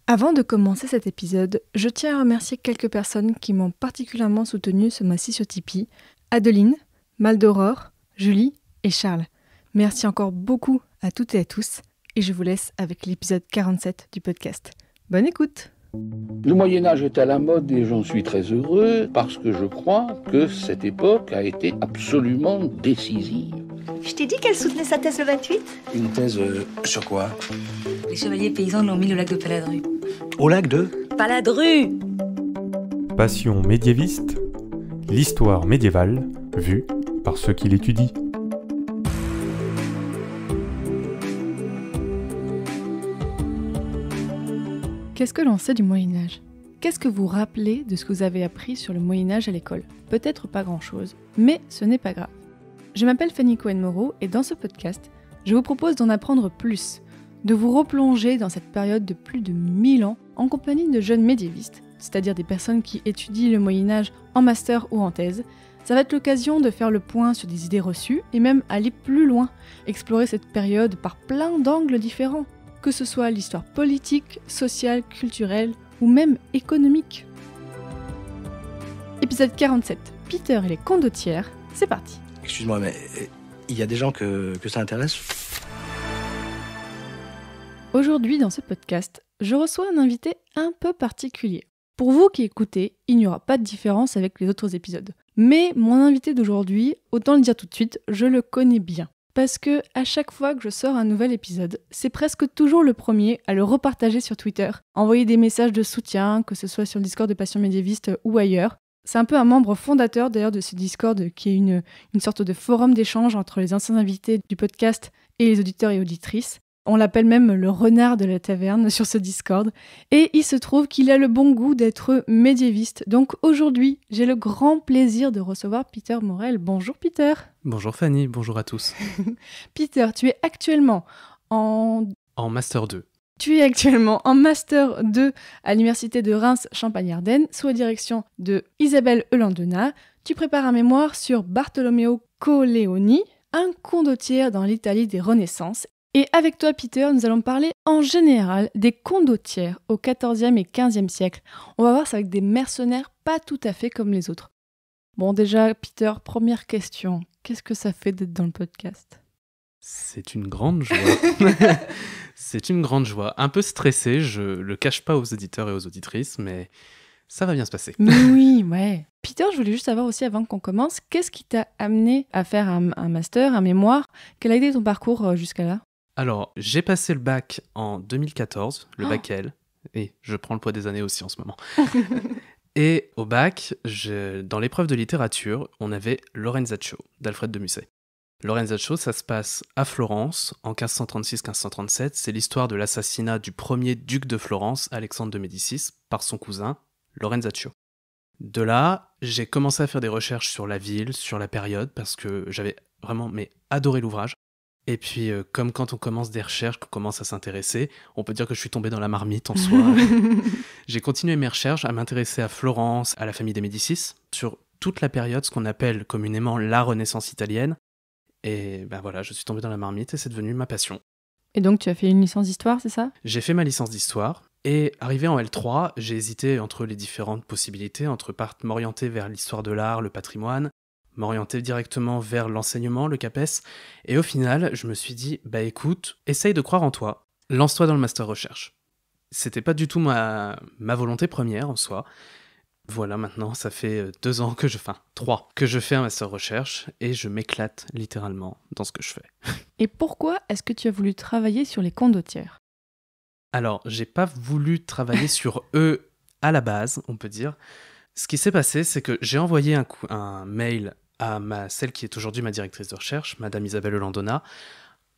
Avant de commencer cet épisode, je tiens à remercier quelques personnes qui m'ont particulièrement soutenue ce mois-ci sur Tipeee. Adeline, Maldoror, Julie et Charles. Merci encore beaucoup à toutes et à tous et je vous laisse avec l'épisode 47 du podcast. Bonne écoute! Le Moyen-Âge est à la mode et j'en suis très heureux parce que je crois que cette époque a été absolument décisive. Je t'ai dit qu'elle soutenait sa thèse le 28 ? Une thèse sur quoi ? Les chevaliers paysans l'ont mis au lac de Paladru. Au lac de Paladru ! Passion médiéviste, l'histoire médiévale vue par ceux qui l'étudient. Qu'est-ce que l'on sait du Moyen-Âge ? Qu'est-ce que vous rappelez de ce que vous avez appris sur le Moyen-Âge à l'école ? Peut-être pas grand-chose, mais ce n'est pas grave. Je m'appelle Fanny Cohen-Moreau et dans ce podcast, je vous propose d'en apprendre plus, de vous replonger dans cette période de plus de 1000 ans en compagnie de jeunes médiévistes, c'est-à-dire des personnes qui étudient le Moyen-Âge en master ou en thèse. Ça va être l'occasion de faire le point sur des idées reçues et même aller plus loin, explorer cette période par plein d'angles différents, que ce soit l'histoire politique, sociale, culturelle ou même économique. Épisode 47, Peter et les condottières, c'est parti. Excuse-moi, mais il y a des gens que ça intéresse ? Aujourd'hui, dans ce podcast, je reçois un invité un peu particulier. Pour vous qui écoutez, il n'y aura pas de différence avec les autres épisodes. Mais mon invité d'aujourd'hui, autant le dire tout de suite, je le connais bien. Parce que à chaque fois que je sors un nouvel épisode, c'est presque toujours le premier à le repartager sur Twitter, envoyer des messages de soutien, que ce soit sur le Discord de Passion médiéviste ou ailleurs. C'est un peu un membre fondateur d'ailleurs de ce Discord qui est une sorte de forum d'échange entre les anciens invités du podcast et les auditeurs et auditrices. On l'appelle même le renard de la taverne sur ce Discord. Et il se trouve qu'il a le bon goût d'être médiéviste. Donc aujourd'hui, j'ai le grand plaisir de recevoir Peter Morel. Bonjour Peter. Bonjour Fanny, bonjour à tous. Peter, tu es actuellement en Master 2. Tu es actuellement en Master 2 à l'Université de Reims-Champagne-Ardenne, sous la direction de Isabelle Eulandena. Tu prépares un mémoire sur Bartolomeo Colleoni, un condottiere dans l'Italie des Renaissances. Et avec toi, Peter, nous allons parler en général des condottières au XIVe et XVe siècle. On va voir ça avec des mercenaires pas tout à fait comme les autres. Bon, déjà, Peter, première question. Qu'est-ce que ça fait d'être dans le podcast ? C'est une grande joie. C'est une grande joie. Un peu stressé, je le cache pas aux auditeurs et aux auditrices, mais ça va bien se passer. Mais oui, ouais. Peter, je voulais juste savoir aussi, avant qu'on commence, qu'est-ce qui t'a amené à faire un master, un mémoire ? Quel a été ton parcours jusqu'à là ? Alors, j'ai passé le bac en 2014, le bac L, et je prends le poids des années aussi en ce moment. Et au bac, dans l'épreuve de littérature, on avait Lorenzaccio d'Alfred de Musset. Lorenzaccio, ça se passe à Florence, en 1536-1537. C'est l'histoire de l'assassinat du premier duc de Florence, Alexandre de Médicis, par son cousin, Lorenzaccio. De là, j'ai commencé à faire des recherches sur la ville, sur la période, parce que j'avais vraiment adoré l'ouvrage. Et puis, comme quand on commence des recherches, qu'on commence à s'intéresser, on peut dire que je suis tombé dans la marmite en soi. J'ai continué mes recherches à m'intéresser à Florence, à la famille des Médicis, sur toute la période, ce qu'on appelle communément la Renaissance italienne. Et ben voilà, je suis tombé dans la marmite et c'est devenu ma passion. Et donc, tu as fait une licence d'histoire, c'est ça ? J'ai fait ma licence d'histoire. Et arrivé en L3, j'ai hésité entre les différentes possibilités, entre m'orienter vers l'histoire de l'art, le patrimoine, m'orienter directement vers l'enseignement, le CAPES, et au final, je me suis dit, écoute, essaye de croire en toi, lance-toi dans le master recherche. C'était pas du tout ma volonté première en soi. Voilà, maintenant, ça fait 3 que je fais un master recherche, et je m'éclate littéralement dans ce que je fais. Et pourquoi est-ce que tu as voulu travailler sur les condottières ? Alors, j'ai pas voulu travailler sur eux à la base, on peut dire. Ce qui s'est passé, c'est que j'ai envoyé un mail à celle qui est aujourd'hui ma directrice de recherche, Madame Isabelle Eulandena,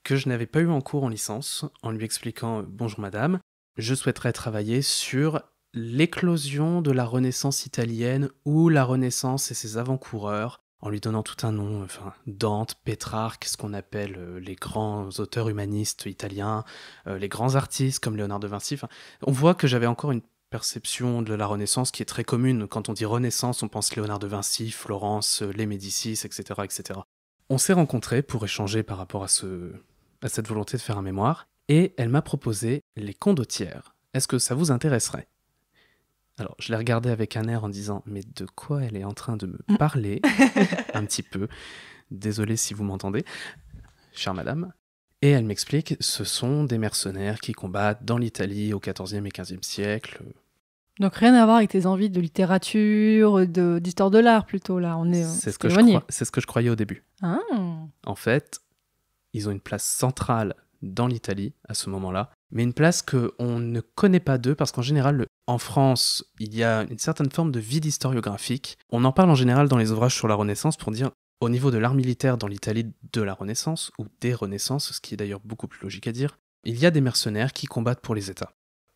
que je n'avais pas eu en cours en licence, en lui expliquant « Bonjour madame, je souhaiterais travailler sur l'éclosion de la Renaissance italienne ou la Renaissance et ses avant-coureurs, en lui donnant tout un nom, Dante, Pétrarque, ce qu'on appelle les grands auteurs humanistes italiens, les grands artistes comme Léonard de Vinci. On voit que j'avais encore une perception de la Renaissance qui est très commune. Quand on dit Renaissance, on pense Léonard de Vinci, Florence, les Médicis, etc., etc. On s'est rencontrés pour échanger par rapport à cette volonté de faire un mémoire, et elle m'a proposé les condottières. Est-ce que ça vous intéresserait ? Alors, je l'ai regardée avec un air en disant « Mais de quoi elle est en train de me parler ?» Un petit peu. Désolé si vous m'entendez, chère madame. Et elle m'explique, ce sont des mercenaires qui combattent dans l'Italie au XIVe et XVe siècle. Donc rien à voir avec tes envies de littérature, d'histoire de l'art plutôt, là. On est C'est ce que je croyais au début. Ah. En fait, ils ont une place centrale dans l'Italie à ce moment-là, mais une place qu'on ne connaît pas d'eux parce qu'en général, en France, il y a une certaine forme de vide historiographique. On en parle en général dans les ouvrages sur la Renaissance pour dire, au niveau de l'art militaire dans l'Italie de la Renaissance, ou des Renaissances, ce qui est d'ailleurs beaucoup plus logique à dire, il y a des mercenaires qui combattent pour les États.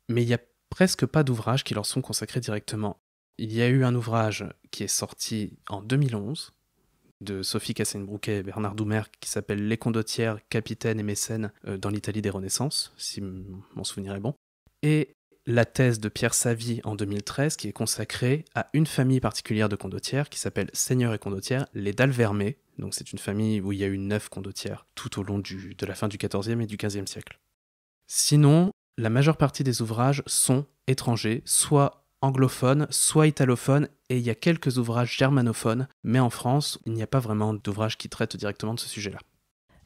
Mais il n'y a presque pas d'ouvrages qui leur sont consacrés directement. Il y a eu un ouvrage qui est sorti en 2011, de Sophie Cassagne-Brouquet et Bernard Doumer, qui s'appelle « Les condottières, capitaines et mécènes dans l'Italie des Renaissances », si mon souvenir est bon. Et la thèse de Pierre Savy en 2013, qui est consacrée à une famille particulière de condottières, qui s'appelle Seigneur et condottières, les Dalvermé. Donc c'est une famille où il y a eu 9 condottières tout au long de la fin du XIVe et du XVe siècle. Sinon, la majeure partie des ouvrages sont étrangers, soit anglophones, soit italophones, et il y a quelques ouvrages germanophones, mais en France, il n'y a pas vraiment d'ouvrages qui traitent directement de ce sujet-là.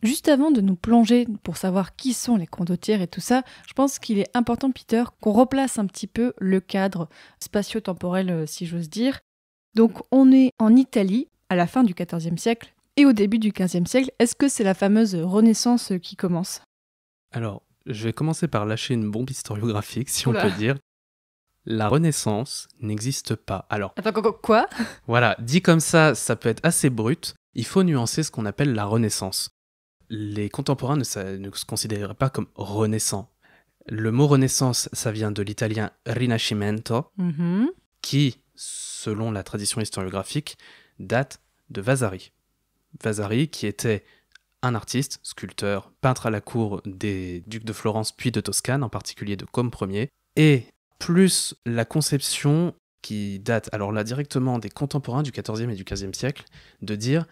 Juste avant de nous plonger pour savoir qui sont les condottières et tout ça, je pense qu'il est important, Peter, qu'on replace un petit peu le cadre spatio-temporel, si j'ose dire. Donc on est en Italie, à la fin du XIVe siècle, et au début du XVe siècle. Est-ce que c'est la fameuse Renaissance qui commence ? Alors, je vais commencer par lâcher une bombe historiographique, si Oula. on peut dire. La Renaissance n'existe pas. Alors, Attends, quoi ? voilà, dit comme ça peut être assez brut. Il faut nuancer ce qu'on appelle la Renaissance. Les contemporains ne se considéraient pas comme renaissants. Le mot Renaissance, ça vient de l'italien Rinascimento, qui, selon la tradition historiographique, date de Vasari. Vasari, qui était un artiste, sculpteur, peintre à la cour des ducs de Florence puis de Toscane, en particulier de Côme Ier, et plus la conception qui date, alors là directement des contemporains du XIVe et du XVe siècle, de dire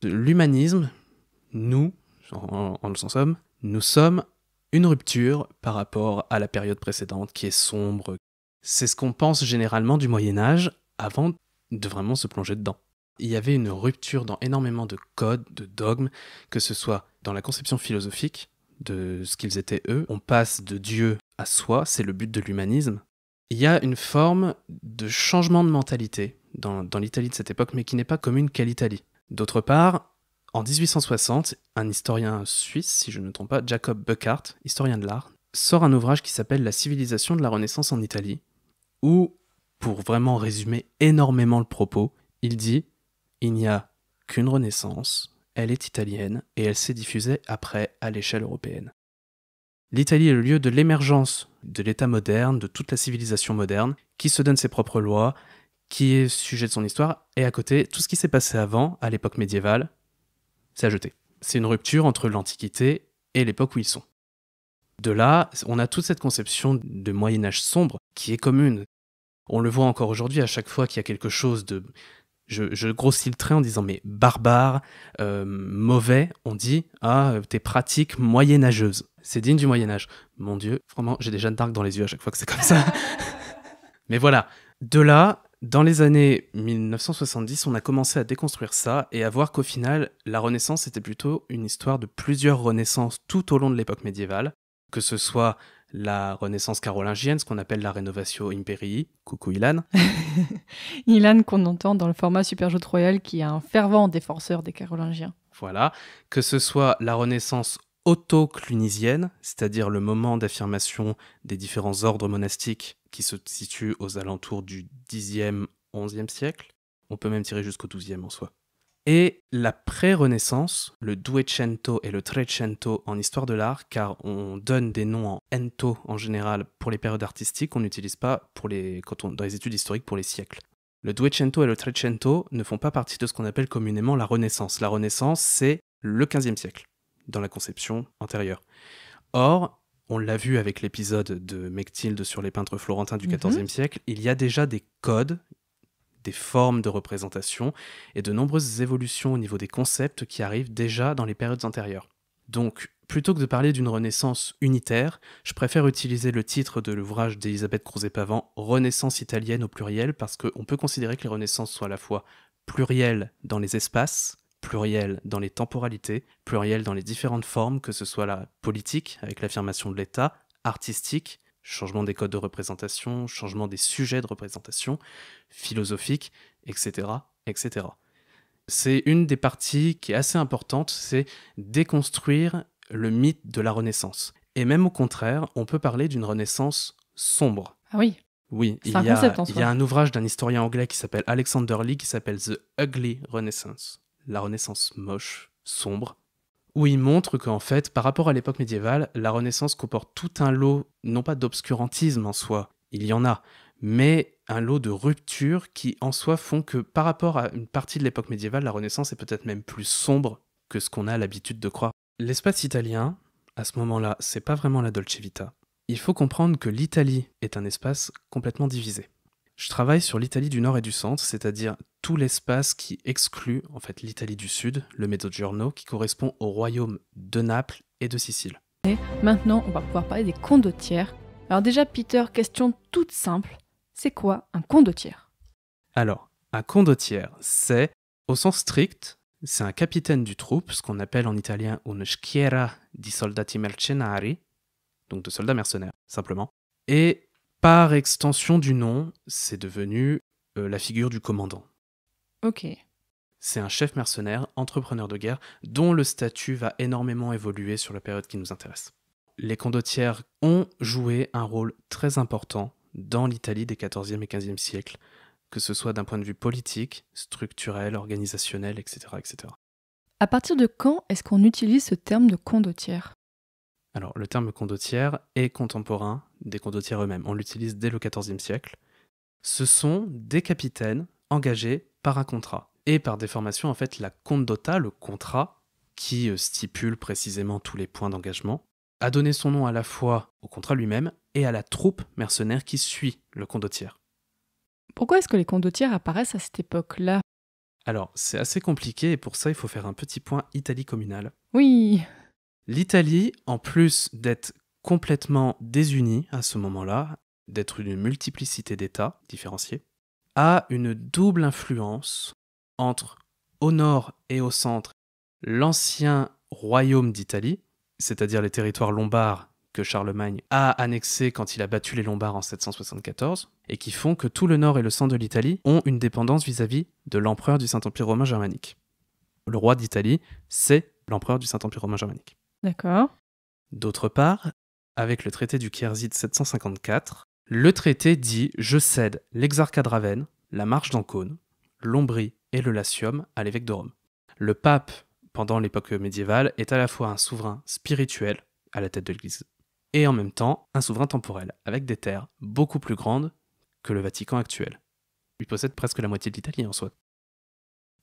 de l'humanisme, nous, en somme, nous sommes une rupture par rapport à la période précédente qui est sombre. C'est ce qu'on pense généralement du Moyen-Âge avant de vraiment se plonger dedans. Il y avait une rupture dans énormément de codes, de dogmes, que ce soit dans la conception philosophique de ce qu'ils étaient eux. On passe de Dieu à soi, c'est le but de l'humanisme. Il y a une forme de changement de mentalité dans l'Italie de cette époque, mais qui n'est pas commune qu'à l'Italie. D'autre part, en 1860, un historien suisse, si je ne me trompe pas, Jacob Burckhardt, historien de l'art, sort un ouvrage qui s'appelle « La civilisation de la Renaissance en Italie », où, pour vraiment résumer énormément le propos, il dit « Il n'y a qu'une Renaissance, elle est italienne, et elle s'est diffusée après à l'échelle européenne. » L'Italie est le lieu de l'émergence de l'État moderne, de toute la civilisation moderne, qui se donne ses propres lois, qui est sujet de son histoire, et à côté, tout ce qui s'est passé avant, à l'époque médiévale, c'est à jeter. C'est une rupture entre l'Antiquité et l'époque où ils sont. De là, on a toute cette conception de Moyen-Âge sombre qui est commune. On le voit encore aujourd'hui à chaque fois qu'il y a quelque chose de... Je grossis le trait en disant mais barbare, mauvais, on dit « Ah, tes pratiques moyenâgeuses ». C'est digne du Moyen-Âge. Mon Dieu, vraiment, j'ai des Jeanne d'Arc dans les yeux à chaque fois que c'est comme ça. Mais voilà, de là... Dans les années 1970, on a commencé à déconstruire ça et à voir qu'au final, la Renaissance était plutôt une histoire de plusieurs renaissances tout au long de l'époque médiévale, que ce soit la Renaissance carolingienne, ce qu'on appelle la Renovatio Imperii, coucou Ilan. Ilan qu'on entend dans le format Super Jeu Royal, qui est un fervent défenseur des Carolingiens. Voilà, que ce soit la Renaissance auto-clunisienne, c'est-à-dire le moment d'affirmation des différents ordres monastiques qui se situent aux alentours du 10e, 11e siècle. On peut même tirer jusqu'au 12e en soi. Et la pré-Renaissance, le Duecento et le Trecento en histoire de l'art, car on donne des noms en ento en général pour les périodes artistiques, on n'utilise pas dans les études historiques pour les siècles. Le Duecento et le Trecento ne font pas partie de ce qu'on appelle communément la Renaissance. La Renaissance, c'est le 15e siècle, dans la conception antérieure. Or, on l'a vu avec l'épisode de Mechtilde sur les peintres florentins du XIVe siècle, il y a déjà des codes, des formes de représentation et de nombreuses évolutions au niveau des concepts qui arrivent déjà dans les périodes antérieures. Donc, plutôt que de parler d'une Renaissance unitaire, je préfère utiliser le titre de l'ouvrage d'Elisabeth Crouzet-Pavant, Renaissance italienne au pluriel, parce qu'on peut considérer que les Renaissances sont à la fois plurielles dans les espaces, plurielles dans les temporalités, plurielles dans les différentes formes, que ce soit la politique, avec l'affirmation de l'État, artistique, changement des codes de représentation, changement des sujets de représentation, philosophique, etc., etc. C'est une des parties qui est assez importante, c'est déconstruire le mythe de la Renaissance. Et même au contraire, on peut parler d'une Renaissance sombre. Ah oui. Oui, C'est un concept en soi. il y a un ouvrage d'un historien anglais qui s'appelle Alexander Lee qui s'appelle The Ugly Renaissance, la Renaissance moche, sombre, où il montre qu'en fait, par rapport à l'époque médiévale, la Renaissance comporte tout un lot, non pas d'obscurantisme en soi, il y en a, mais un lot de ruptures qui en soi font que par rapport à une partie de l'époque médiévale, la Renaissance est peut-être même plus sombre que ce qu'on a l'habitude de croire. L'espace italien, à ce moment-là, c'est pas vraiment la Dolce Vita. Il faut comprendre que l'Italie est un espace complètement divisé. Je travaille sur l'Italie du Nord et du Centre, c'est-à-dire tout l'espace qui exclut en fait l'Italie du Sud, le Mezzogiorno, qui correspond au royaume de Naples et de Sicile. Et maintenant, on va pouvoir parler des condottières. Alors déjà, Peter, question toute simple. C'est quoi un condottiere ? Alors, un condottiere, c'est, au sens strict, c'est un capitaine du troupe, ce qu'on appelle en italien une schiera di soldati mercenari, donc de soldats mercenaires, simplement. Et par extension du nom, c'est devenu la figure du commandant. Ok. C'est un chef mercenaire, entrepreneur de guerre, dont le statut va énormément évoluer sur la période qui nous intéresse. Les condottières ont joué un rôle très important dans l'Italie des XIVe et XVe siècles, que ce soit d'un point de vue politique, structurel, organisationnel, etc., etc. À partir de quand est-ce qu'on utilise ce terme de condottière ? Alors, le terme condottière est contemporain des condottières eux-mêmes. On l'utilise dès le XIVe siècle. Ce sont des capitaines engagés par un contrat. Et par déformation, en fait, la condotta, le contrat, qui stipule précisément tous les points d'engagement, a donné son nom à la fois au contrat lui-même et à la troupe mercenaire qui suit le condottiere. Pourquoi est-ce que les condottières apparaissent à cette époque-là ? Alors, c'est assez compliqué et pour ça, il faut faire un petit point Italie communale. Oui. L'Italie, en plus d'être complètement désunie à ce moment-là, d'être une multiplicité d'États différenciés, a une double influence entre, au nord et au centre, l'ancien royaume d'Italie, c'est-à-dire les territoires lombards que Charlemagne a annexés quand il a battu les Lombards en 774, et qui font que tout le nord et le centre de l'Italie ont une dépendance vis-à-vis de l'empereur du Saint-Empire romain germanique. Le roi d'Italie, c'est l'empereur du Saint-Empire romain germanique. D'accord. D'autre part, avec le traité du Quierzy de 754, le traité dit « Je cède l'exarcat de Ravenne, la marche d'Ancône, l'Ombrie et le Latium à l'évêque de Rome. » Le pape, pendant l'époque médiévale, est à la fois un souverain spirituel à la tête de l'Église et en même temps un souverain temporel, avec des terres beaucoup plus grandes que le Vatican actuel. Il possède presque la moitié de l'Italie en soi.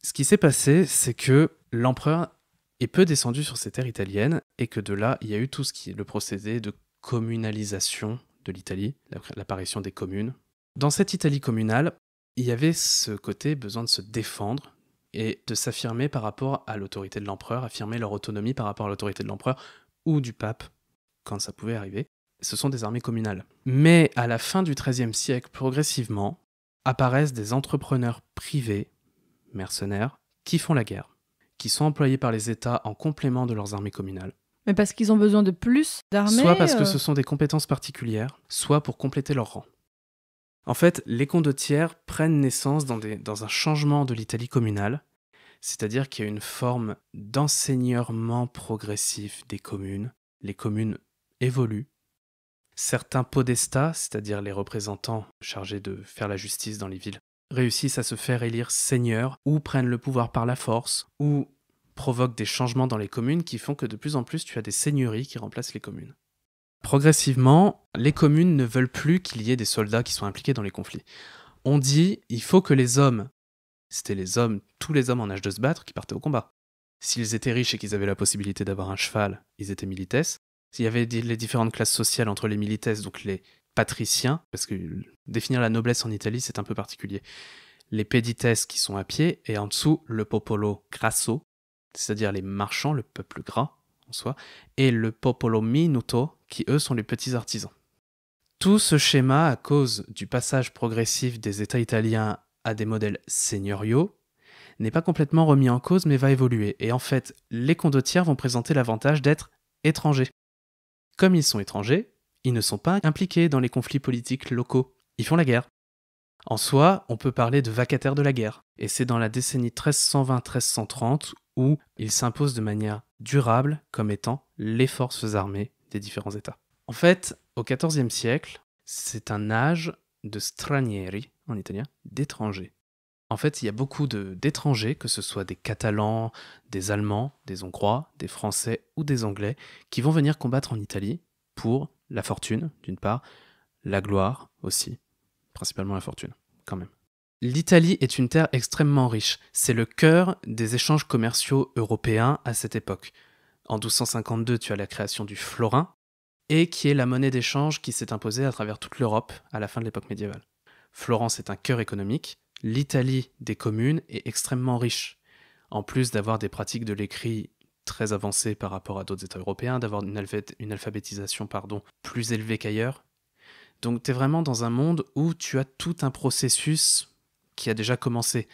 Ce qui s'est passé, c'est que l'empereur est peu descendu sur ces terres italiennes et que de là, il y a eu tout ce qui est le procédé de communalisation de l'Italie, l'apparition des communes. Dans cette Italie communale, il y avait ce côté besoin de se défendre et de s'affirmer par rapport à l'autorité de l'empereur, affirmer leur autonomie par rapport à l'autorité de l'empereur ou du pape, quand ça pouvait arriver. Ce sont des armées communales. Mais à la fin du XIIIe siècle, progressivement, apparaissent des entrepreneurs privés, mercenaires, qui font la guerre, qui sont employés par les États en complément de leurs armées communales. Mais parce qu'ils ont besoin de plus d'armées Soit parce que ce sont des compétences particulières, soit pour compléter leur rang. En fait, les condottières prennent naissance dans un changement de l'Italie communale, c'est-à-dire qu'il y a une forme d'enseignement progressif des communes. Les communes évoluent. Certains podestats, c'est-à-dire les représentants chargés de faire la justice dans les villes, réussissent à se faire élire seigneurs ou prennent le pouvoir par la force ou provoquent des changements dans les communes qui font que de plus en plus tu as des seigneuries qui remplacent les communes. Progressivement, les communes ne veulent plus qu'il y ait des soldats qui soient impliqués dans les conflits. On dit il faut que les hommes, c'était les hommes, tous les hommes en âge de se battre qui partaient au combat. S'ils étaient riches et qu'ils avaient la possibilité d'avoir un cheval, ils étaient milites. S'il y avait les différentes classes sociales entre les milites, donc les patriciens, parce que définir la noblesse en Italie c'est un peu particulier, les pedites qui sont à pied, et en dessous le popolo grasso, c'est-à-dire les marchands, le peuple gras en soi, et le popolo minuto, qui eux sont les petits artisans. Tout ce schéma, à cause du passage progressif des États italiens à des modèles seigneuriaux, n'est pas complètement remis en cause mais va évoluer. Et en fait, les condottières vont présenter l'avantage d'être étrangers. Comme ils sont étrangers, ils ne sont pas impliqués dans les conflits politiques locaux. Ils font la guerre. En soi, on peut parler de vacataires de la guerre. Et c'est dans la décennie 1320-1330 où ils s'imposent de manière durable comme étant les forces armées des différents États. En fait, au XIVe siècle, c'est un âge de stranieri, en italien, d'étrangers. En fait, il y a beaucoup d'étrangers, que ce soit des Catalans, des Allemands, des Hongrois, des Français ou des Anglais, qui vont venir combattre en Italie pour la fortune, d'une part, la gloire aussi, principalement la fortune, quand même. L'Italie est une terre extrêmement riche. C'est le cœur des échanges commerciaux européens à cette époque. En 1252, tu as la création du florin, et qui est la monnaie d'échange qui s'est imposée à travers toute l'Europe à la fin de l'époque médiévale. Florence est un cœur économique. L'Italie des communes est extrêmement riche. En plus d'avoir des pratiques de l'écrit très avancées par rapport à d'autres États européens, d'avoir une alphabétisation plus élevée qu'ailleurs. Donc tu es vraiment dans un monde où tu as tout un processus qui a déjà commencé.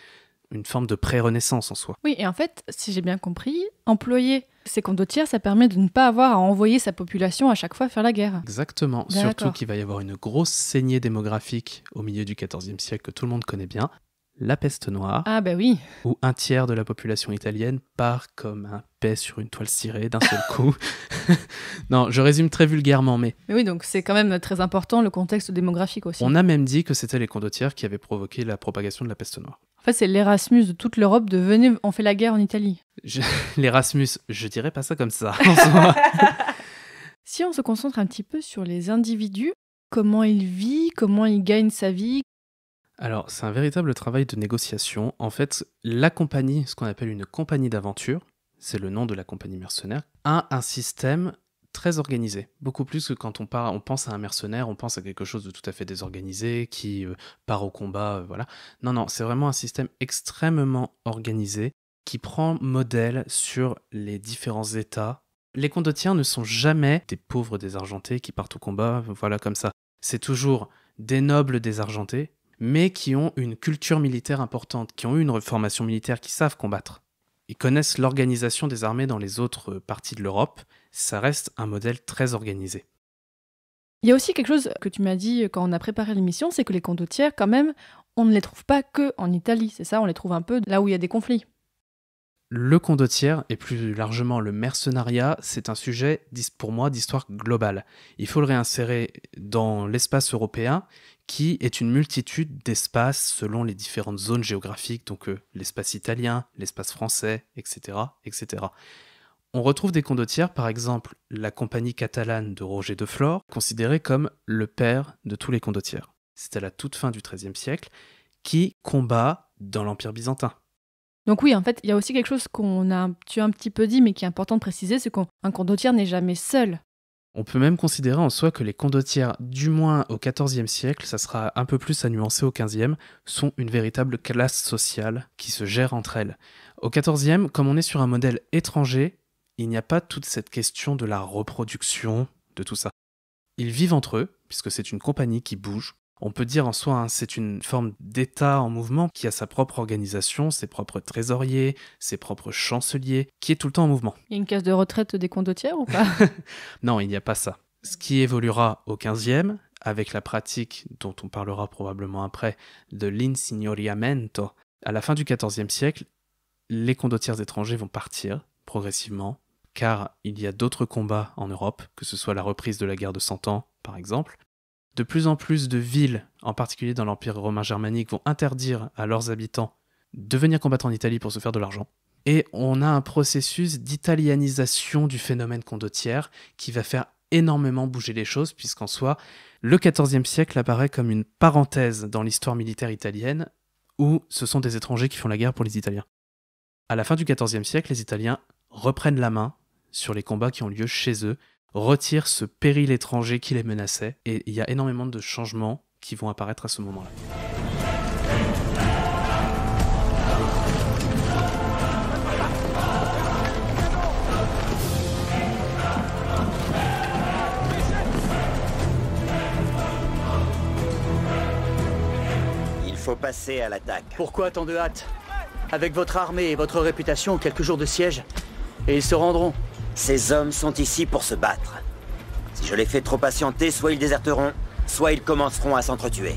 Une forme de pré-renaissance en soi. Oui, et en fait, si j'ai bien compris, employer ces condottières, ça permet de ne pas avoir à envoyer sa population à chaque fois faire la guerre. Exactement. D'accord. Surtout qu'il va y avoir une grosse saignée démographique au milieu du XIVe siècle que tout le monde connaît bien. La peste noire. Ah bah oui. Où un tiers de la population italienne part comme un paix sur une toile cirée d'un seul coup. Non, je résume très vulgairement, mais... Mais oui, donc c'est quand même très important le contexte démographique aussi. On a même dit que c'était les condottières qui avaient provoqué la propagation de la peste noire. En fait, c'est l'Erasmus de toute l'Europe de « venez, on fait la guerre en Italie ». L'Erasmus, je dirais pas ça comme ça, en soi. Si on se concentre un petit peu sur les individus, comment il vit, comment il gagne sa vie. Alors, c'est un véritable travail de négociation. En fait, la compagnie, ce qu'on appelle une compagnie d'aventure, c'est le nom de la compagnie mercenaire, a un système très organisé. Beaucoup plus que quand on pense à un mercenaire, on pense à quelque chose de tout à fait désorganisé, qui part au combat, voilà. Non, c'est vraiment un système extrêmement organisé, qui prend modèle sur les différents États. Les condottières ne sont jamais des pauvres désargentés qui partent au combat, voilà, comme ça. C'est toujours des nobles désargentés, mais qui ont une culture militaire importante, qui ont eu une formation militaire, qui savent combattre. Ils connaissent l'organisation des armées dans les autres parties de l'Europe. Ça reste un modèle très organisé. Il y a aussi quelque chose que tu m'as dit quand on a préparé l'émission, c'est que les condottières, quand même, on ne les trouve pas que en Italie, c'est ça, on les trouve un peu là où il y a des conflits. Le condottière, et plus largement le mercenariat, c'est un sujet, pour moi, d'histoire globale. Il faut le réinsérer dans l'espace européen, qui est une multitude d'espaces selon les différentes zones géographiques, donc l'espace italien, l'espace français, etc., etc. On retrouve des condottières, par exemple la compagnie catalane de Roger de Flor, considérée comme le père de tous les condottières. C'est à la toute fin du XIIIe siècle, qui combat dans l'Empire byzantin. Donc oui, en fait, il y a aussi quelque chose tu as un petit peu dit, mais qui est important de préciser, c'est qu'un condottière n'est jamais seul. On peut même considérer en soi que les condottières, du moins au XIVe siècle, ça sera un peu plus à nuancer au XVe, sont une véritable classe sociale qui se gère entre elles. Au XIVe, comme on est sur un modèle étranger, il n'y a pas toute cette question de la reproduction, de tout ça. Ils vivent entre eux, puisque c'est une compagnie qui bouge. On peut dire en soi, c'est une forme d'État en mouvement qui a sa propre organisation, ses propres trésoriers, ses propres chanceliers, qui est tout le temps en mouvement. Il y a une case de retraite des condottières ou pas? Non, il n'y a pas ça. Ce qui évoluera au XVe, avec la pratique dont on parlera probablement après, de l'insignoriamento, à la fin du XIVe siècle, les condottières étrangers vont partir progressivement, car il y a d'autres combats en Europe, que ce soit la reprise de la guerre de 100 ans, par exemple. De plus en plus de villes, en particulier dans l'Empire romain germanique, vont interdire à leurs habitants de venir combattre en Italie pour se faire de l'argent. Et on a un processus d'italianisation du phénomène condottière qui va faire énormément bouger les choses, puisqu'en soi, le XIVe siècle apparaît comme une parenthèse dans l'histoire militaire italienne, où ce sont des étrangers qui font la guerre pour les Italiens. À la fin du XIVe siècle, les Italiens reprennent la main sur les combats qui ont lieu chez eux, retirent ce péril étranger qui les menaçait, et il y a énormément de changements qui vont apparaître à ce moment-là. faut passer à l'attaque. Pourquoi tant de hâte? Avec votre armée et votre réputation, quelques jours de siège, et ils se rendront. Ces hommes sont ici pour se battre. Si je les fais trop patienter, soit ils déserteront, soit ils commenceront à s'entretuer.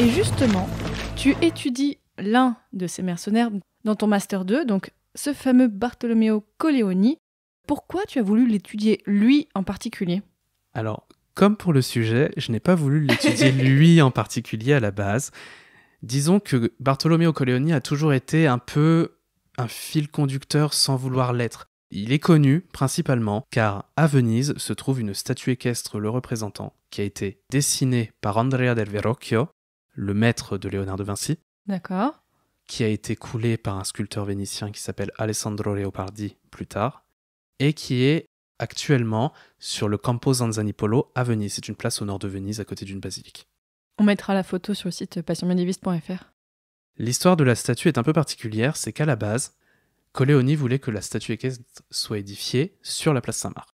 Et justement, tu étudies l'un de ces mercenaires dans ton Master 2, donc ce fameux Bartolomeo Colleoni. Pourquoi tu as voulu l'étudier, lui en particulier? Alors, comme pour le sujet, je n'ai pas voulu l'étudier lui en particulier à la base. Disons que Bartolomeo Colleoni a toujours été un peu un fil conducteur sans vouloir l'être. Il est connu principalement car à Venise se trouve une statue équestre le représentant qui a été dessinée par Andrea del Verrocchio, le maître de Léonard de Vinci. D'accord. Qui a été coulée par un sculpteur vénitien qui s'appelle Alessandro Leopardi plus tard, et qui est actuellement sur le Campo Zanzanipolo à Venise. C'est une place au nord de Venise, à côté d'une basilique. On mettra la photo sur le site passionmedieviste.fr. L'histoire de la statue est un peu particulière, c'est qu'à la base, Colleoni voulait que la statue équestre soit édifiée sur la place Saint-Marc.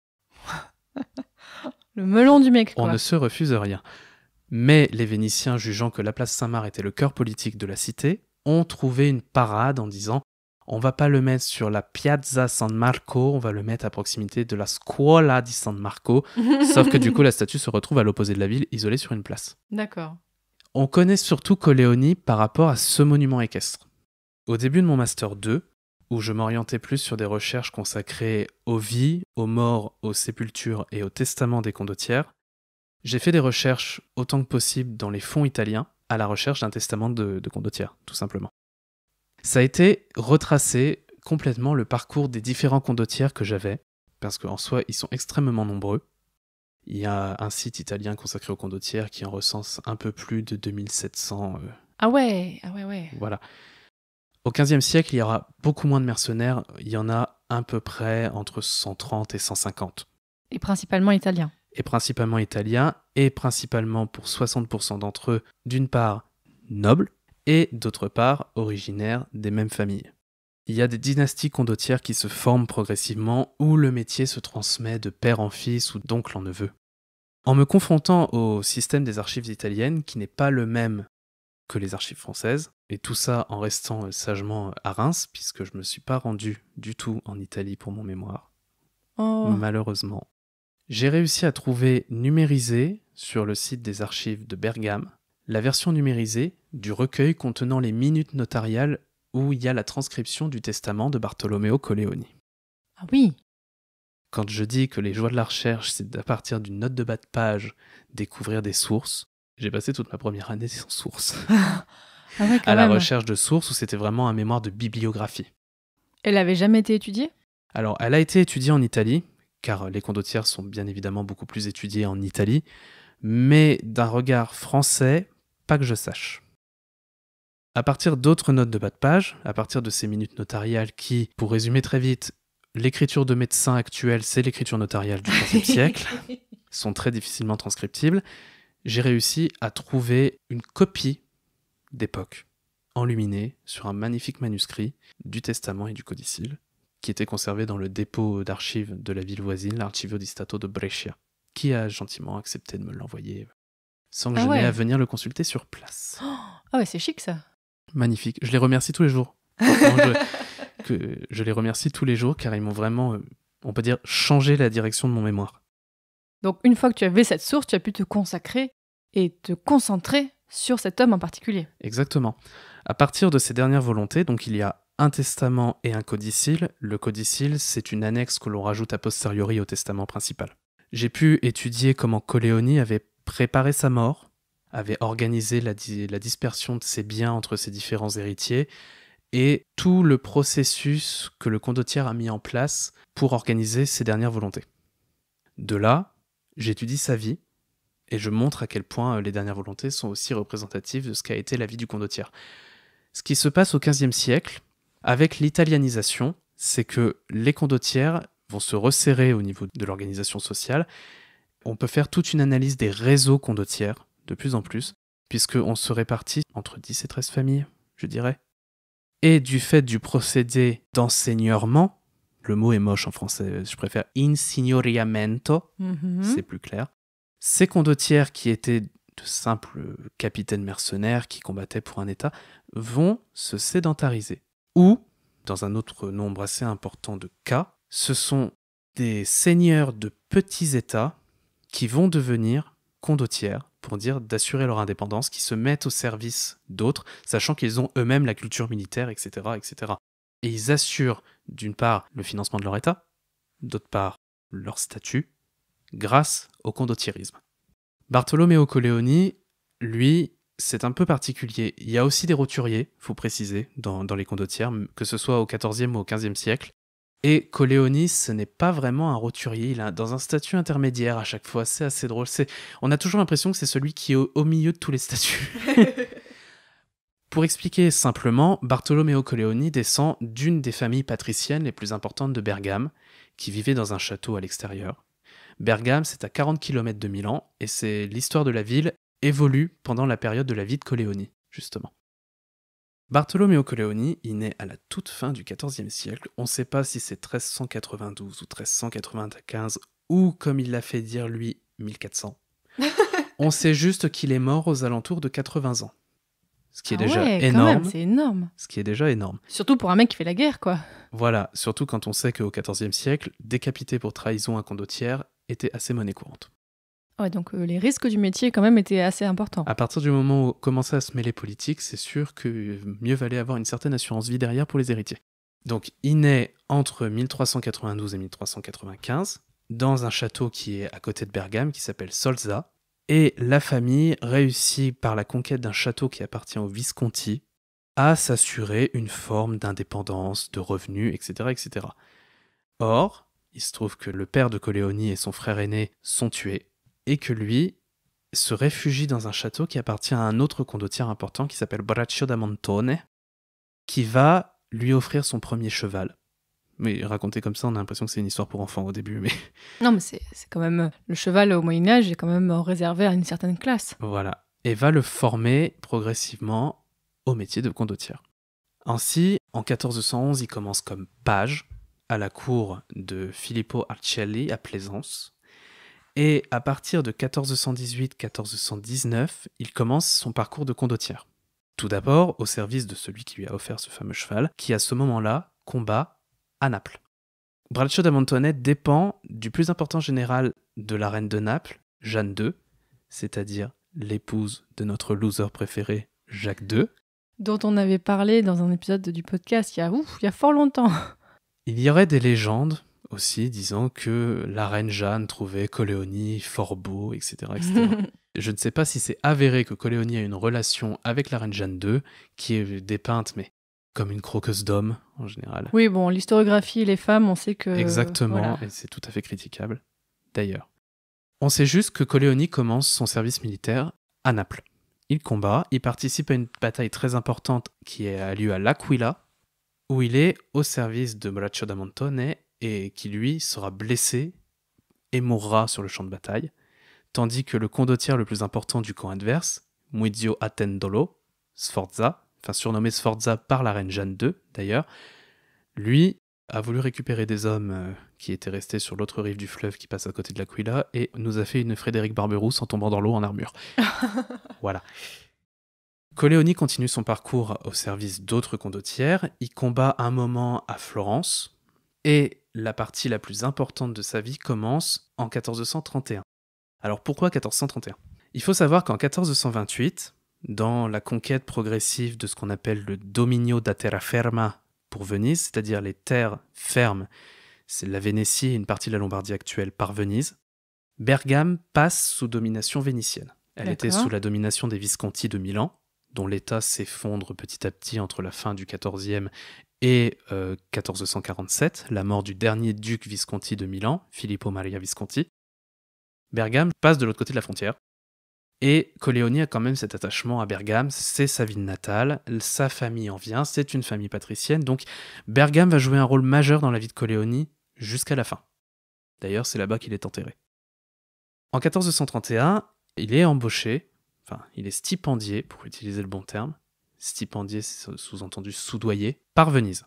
Le melon du mec, quoi. On ne se refuse rien. Mais les Vénitiens, jugeant que la place Saint-Marc était le cœur politique de la cité, ont trouvé une parade en disant « on va pas le mettre sur la Piazza San Marco, on va le mettre à proximité de la Scuola di San Marco », sauf que du coup la statue se retrouve à l'opposé de la ville, isolée sur une place. D'accord. On connaît surtout Colleoni par rapport à ce monument équestre. Au début de mon Master 2, où je m'orientais plus sur des recherches consacrées aux vies, aux morts, aux sépultures et au testament des condottières, j'ai fait des recherches autant que possible dans les fonds italiens à la recherche d'un testament de condottière, tout simplement. Ça a été retracer complètement le parcours des différents condottières que j'avais, parce qu'en soi, ils sont extrêmement nombreux. Il y a un site italien consacré aux condottières qui en recense un peu plus de 2700. Ah ouais. Voilà. Au XVe siècle, il y aura beaucoup moins de mercenaires. Il y en a à peu près entre 130 et 150. Et principalement italiens. Et principalement italiens, et principalement pour 60% d'entre eux, d'une part nobles, et d'autre part originaires des mêmes familles. Il y a des dynasties condottières qui se forment progressivement, où le métier se transmet de père en fils ou d'oncle en neveu. En me confrontant au système des archives italiennes, qui n'est pas le même que les archives françaises, et tout ça en restant sagement à Reims, puisque je ne me suis pas rendu du tout en Italie pour mon mémoire, malheureusement. J'ai réussi à trouver numérisé sur le site des archives de Bergame la version numérisée du recueil contenant les minutes notariales où il y a la transcription du testament de Bartolomeo Colleoni. Ah oui. Quand je dis que les joies de la recherche, c'est à partir d'une note de bas de page découvrir des sources, j'ai passé toute ma première année sans sources. À la recherche de sources où c'était vraiment un mémoire de bibliographie. Elle n'avait jamais été étudiée? Alors, elle a été étudiée en Italie, car les condottières sont bien évidemment beaucoup plus étudiées en Italie, mais d'un regard français, pas que je sache. À partir d'autres notes de bas de page, à partir de ces minutes notariales qui, pour résumer très vite, l'écriture de médecin actuelle, c'est l'écriture notariale du XVe siècle, sont très difficilement transcriptibles, j'ai réussi à trouver une copie d'époque, enluminée sur un magnifique manuscrit du Testament et du Codicille, qui était conservé dans le dépôt d'archives de la ville voisine, l'Archivio di Stato de Brescia, qui a gentiment accepté de me l'envoyer, sans que je n'aie à venir le consulter sur place. Ah ouais, c'est chic ça. Magnifique. Je les remercie tous les jours. Je les remercie tous les jours car ils m'ont vraiment, on peut dire, changé la direction de mon mémoire. Donc une fois que tu avais cette source, tu as pu te consacrer et te concentrer sur cet homme en particulier. Exactement. À partir de ces dernières volontés, donc il y a un testament et un codicille. Le codicille, c'est une annexe que l'on rajoute a posteriori au testament principal. J'ai pu étudier comment Colleoni avait préparé sa mort, avait organisé la dispersion de ses biens entre ses différents héritiers et tout le processus que le condottière a mis en place pour organiser ses dernières volontés. De là, j'étudie sa vie et je montre à quel point les dernières volontés sont aussi représentatives de ce qu'a été la vie du condottière. Ce qui se passe au XVe siècle, avec l'italianisation, c'est que les condottières vont se resserrer au niveau de l'organisation sociale. On peut faire toute une analyse des réseaux condottières, de plus en plus, puisqu'on se répartit entre 10 et 13 familles, je dirais. Et du fait du procédé d'enseignement, le mot est moche en français, je préfère insignoriamento, c'est plus clair. Ces condottières qui étaient de simples capitaines mercenaires qui combattaient pour un État vont se sédentariser. Ou, dans un autre nombre assez important de cas, ce sont des seigneurs de petits États qui vont devenir condottières, pour dire d'assurer leur indépendance, qui se mettent au service d'autres, sachant qu'ils ont eux-mêmes la culture militaire, etc., etc. Et ils assurent, d'une part, le financement de leur État, d'autre part, leur statut, grâce au condottierisme. Bartolomeo Colleoni, lui, c'est un peu particulier. Il y a aussi des roturiers, faut préciser, dans les condottières, que ce soit au XIVe ou au XVe siècle. Et Colleoni, ce n'est pas vraiment un roturier, il est dans un statut intermédiaire à chaque fois, c'est assez drôle. On a toujours l'impression que c'est celui qui est au milieu de tous les statuts. Pour expliquer simplement, Bartolomeo Colleoni descend d'une des familles patriciennes les plus importantes de Bergame, qui vivait dans un château à l'extérieur. Bergame, c'est à 40 km de Milan, et l'histoire de la ville évolue pendant la période de la vie de Colleoni, justement. Bartolomeo Colleoni, il naît à la toute fin du XIVe siècle. On ne sait pas si c'est 1392 ou 1395, ou, comme il l'a fait dire lui, 1400. On sait juste qu'il est mort aux alentours de 80 ans. Ce qui est déjà énorme. Quand même, c'est énorme. Ce qui est déjà énorme. Surtout pour un mec qui fait la guerre, quoi. Voilà, surtout quand on sait qu'au XIVe siècle, décapiter pour trahison un condottière était assez monnaie courante. Ouais, donc les risques du métier, quand même, étaient assez importants. À partir du moment où on commençait à se mêler politique, c'est sûr que mieux valait avoir une certaine assurance vie derrière pour les héritiers. Donc, il naît entre 1392 et 1395, dans un château qui est à côté de Bergame, qui s'appelle Solza, et la famille réussit, par la conquête d'un château qui appartient aux Visconti, à s'assurer une forme d'indépendance, de revenus, etc., etc. Or, il se trouve que le père de Colleoni et son frère aîné sont tués, et que lui se réfugie dans un château qui appartient à un autre condottière important qui s'appelle Braccio da Montone, qui va lui offrir son premier cheval. Mais raconté comme ça, on a l'impression que c'est une histoire pour enfants au début. Mais non, mais c'est quand même... Le cheval au Moyen-Âge est quand même réservé à une certaine classe. Voilà. Et va le former progressivement au métier de condottière. Ainsi, en 1411, il commence comme page à la cour de Filippo Arcelli à Plaisance. Et à partir de 1418-1419, il commence son parcours de condottière. Tout d'abord, au service de celui qui lui a offert ce fameux cheval, qui à ce moment-là combat à Naples. Braccio da Montone dépend du plus important général de la reine de Naples, Jeanne II, c'est-à-dire l'épouse de notre loser préféré, Jacques II. Dont on avait parlé dans un épisode du podcast il y a fort longtemps. Il y aurait des légendes aussi disant que la reine Jeanne trouvait Colleoni fort beau, etc. etc. Je ne sais pas si c'est avéré que Colleoni a une relation avec la reine Jeanne II, qui est dépeinte, mais comme une croqueuse d'hommes, en général. Oui, bon, l'historiographie et les femmes, on sait que... Exactement, voilà. Et c'est tout à fait critiquable, d'ailleurs. On sait juste que Colleoni commence son service militaire à Naples. Il combat, il participe à une bataille très importante qui a lieu à L'Aquila, où il est au service de Braccio da Montone, et qui, lui, sera blessé et mourra sur le champ de bataille, tandis que le condottière le plus important du camp adverse, Muizio Attendolo, Sforza, enfin surnommé Sforza par la reine Jeanne II, d'ailleurs, lui a voulu récupérer des hommes qui étaient restés sur l'autre rive du fleuve qui passe à côté de l'Aquila, et nous a fait une Frédéric Barberousse en tombant dans l'eau en armure. Voilà. Colleoni continue son parcours au service d'autres condottières, il combat un moment à Florence, et la partie la plus importante de sa vie commence en 1431. Alors pourquoi 1431 ? Il faut savoir qu'en 1428, dans la conquête progressive de ce qu'on appelle le dominio da terraferma pour Venise, c'est-à-dire les terres fermes, c'est la Vénétie et une partie de la Lombardie actuelle par Venise, Bergame passe sous domination vénitienne. Elle était sous la domination des Visconti de Milan, dont l'État s'effondre petit à petit entre la fin du XIVe et 1447, la mort du dernier duc Visconti de Milan, Filippo Maria Visconti. Bergame passe de l'autre côté de la frontière. Et Colleoni a quand même cet attachement à Bergame, c'est sa ville natale, sa famille en vient, c'est une famille patricienne, donc Bergame va jouer un rôle majeur dans la vie de Colleoni jusqu'à la fin. D'ailleurs, c'est là-bas qu'il est enterré. En 1431, il est embauché, enfin, il est stipendié, pour utiliser le bon terme, stipendié, sous-entendu soudoyé, par Venise.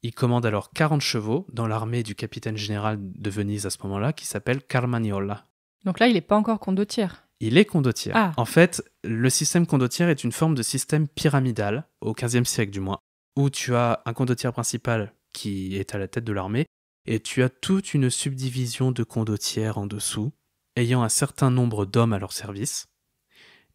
Il commande alors 40 chevaux dans l'armée du capitaine général de Venise à ce moment-là, qui s'appelle Carmagnola. Donc là, il n'est pas encore condottiere. Il est condottiere. Ah. En fait, le système condottiere est une forme de système pyramidal, au XVe siècle du moins, où tu as un condottiere principal qui est à la tête de l'armée, et tu as toute une subdivision de condottières en dessous, ayant un certain nombre d'hommes à leur service,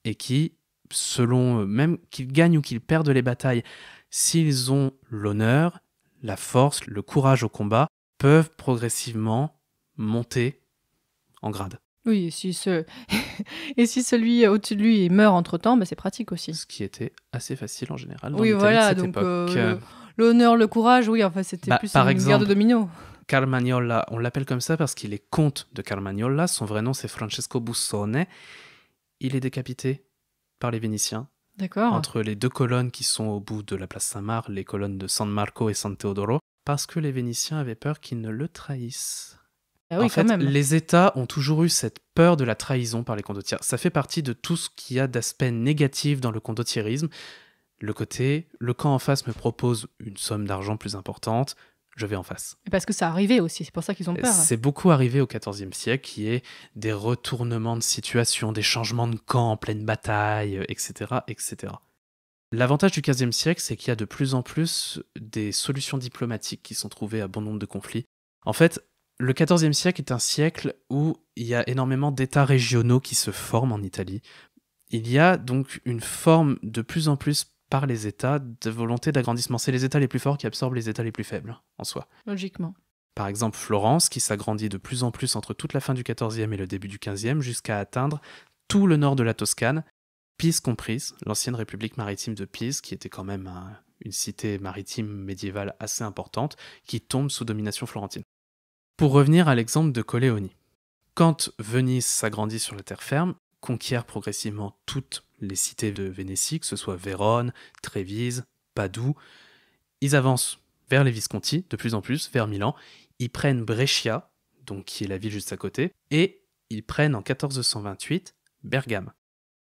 et qui, selon même qu'ils gagnent ou qu'ils perdent les batailles, s'ils ont l'honneur, la force, le courage au combat, peuvent progressivement monter en grade. Oui, et si celui au-dessus de lui meurt entre-temps, bah, c'est pratique aussi. Ce qui était assez facile en général dans Oui, l'Italie voilà, de cette donc époque. l'honneur, le courage, oui, enfin c'était plus par une guerre de exemple, domino. Carmagnola, on l'appelle comme ça parce qu'il est comte de Carmagnola, son vrai nom c'est Francesco Bussone. Il est décapité par les Vénitiens. D'accord. Entre les deux colonnes qui sont au bout de la place Saint-Marc, les colonnes de San Marco et San Teodoro, parce que les Vénitiens avaient peur qu'ils ne le trahissent. Ah oui, En fait, quand même. les États ont toujours eu cette peur de la trahison par les condottières. Ça fait partie de tout ce qu'il y a d'aspect négatif dans le condottierisme. Le camp en face me propose une somme d'argent plus importante, je vais en face. Et parce que ça arrivait aussi, c'est pour ça qu'ils ont peur. C'est beaucoup arrivé au XIVe siècle, qui est des retournements de situation, des changements de camp en pleine bataille, etc., etc. L'avantage du XVe siècle, c'est qu'il y a de plus en plus des solutions diplomatiques qui sont trouvées à bon nombre de conflits. En fait, le XIVe siècle est un siècle où il y a énormément d'États régionaux qui se forment en Italie. Il y a donc une forme de plus en plus par les États de volonté d'agrandissement. C'est les États les plus forts qui absorbent les États les plus faibles, en soi. Logiquement. Par exemple, Florence, qui s'agrandit de plus en plus entre toute la fin du XIVe et le début du XVe, jusqu'à atteindre tout le nord de la Toscane, Pise comprise, l'ancienne république maritime de Pise, qui était quand même une cité maritime médiévale assez importante, qui tombe sous domination florentine. Pour revenir à l'exemple de Coleoni. Quand Venise s'agrandit sur la terre ferme, conquiert progressivement toutes les cités de Vénétie, que ce soit Vérone, Trévise, Padoue, ils avancent vers les Visconti, de plus en plus, vers Milan, ils prennent Brescia, donc qui est la ville juste à côté, et ils prennent en 1428 Bergame.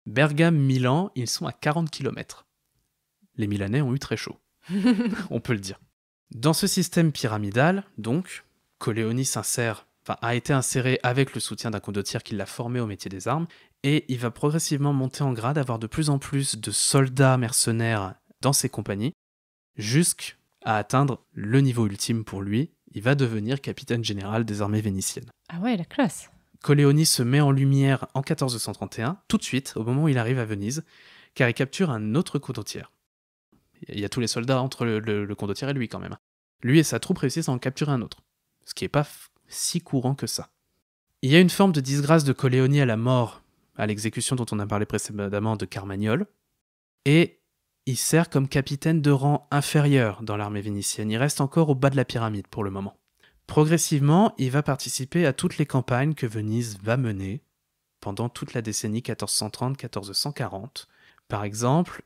Bergame-Milan, ils sont à 40 km. Les Milanais ont eu très chaud, on peut le dire. Dans ce système pyramidal, donc, Coleoni a été inséré avec le soutien d'un condottiere qui l'a formé au métier des armes, et il va progressivement monter en grade, avoir de plus en plus de soldats mercenaires dans ses compagnies, jusqu'à atteindre le niveau ultime pour lui. Il va devenir capitaine général des armées vénitiennes. Ah ouais, la classe. Coleoni se met en lumière en 1431, tout de suite, au moment où il arrive à Venise, car il capture un autre condottiere. Il y a tous les soldats entre le condottiere et lui quand même. Lui et sa troupe réussissent à en capturer un autre, ce qui n'est pas si courant que ça. Il y a une forme de disgrâce de Coleoni à la mort, à l'exécution dont on a parlé précédemment de Carmagnole, et il sert comme capitaine de rang inférieur dans l'armée vénitienne. Il reste encore au bas de la pyramide pour le moment. Progressivement, il va participer à toutes les campagnes que Venise va mener pendant toute la décennie 1430-1440. Par exemple,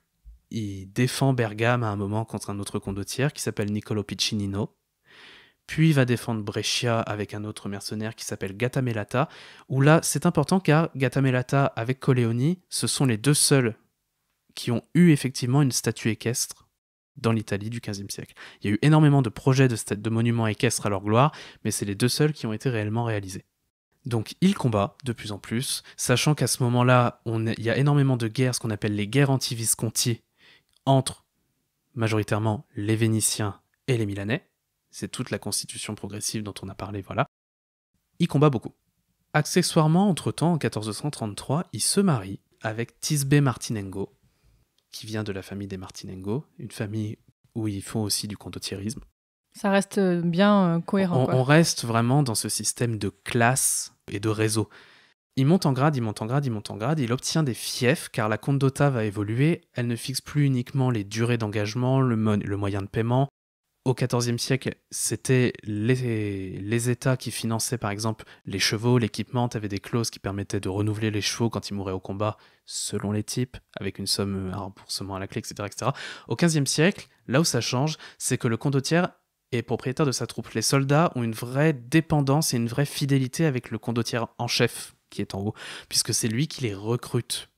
il défend Bergame à un moment contre un autre condottiere qui s'appelle Niccolo Piccinino, puis il va défendre Brescia avec un autre mercenaire qui s'appelle Gattamelata, où là c'est important car Gattamelata avec Coleoni, ce sont les deux seuls qui ont eu effectivement une statue équestre dans l'Italie du XVe siècle. Il y a eu énormément de projets de monuments équestres à leur gloire, mais c'est les deux seuls qui ont été réellement réalisés. Donc il combat de plus en plus, sachant qu'à ce moment-là, il y a énormément de guerres, ce qu'on appelle les guerres anti-Visconti, entre majoritairement les Vénitiens et les Milanais. C'est toute la constitution progressive dont on a parlé, voilà. Il combat beaucoup. Accessoirement, entre-temps, en 1433, il se marie avec Tisbe Martinengo, qui vient de la famille des Martinengo, une famille où ils font aussi du condottierisme. Ça reste bien cohérent. On reste vraiment dans ce système de classe et de réseau. Il monte en grade, il obtient des fiefs, car la condotta va évoluer, elle ne fixe plus uniquement les durées d'engagement, le moyen de paiement. Au XIVe siècle, c'était les États qui finançaient par exemple les chevaux, l'équipement, tu avais des clauses qui permettaient de renouveler les chevaux quand ils mouraient au combat, selon les types, avec une somme, un remboursement à la clé, etc., etc. Au XVe siècle, là où ça change, c'est que le condottiere est propriétaire de sa troupe. Les soldats ont une vraie dépendance et une vraie fidélité avec le condottiere en chef, qui est en haut, puisque c'est lui qui les recrute.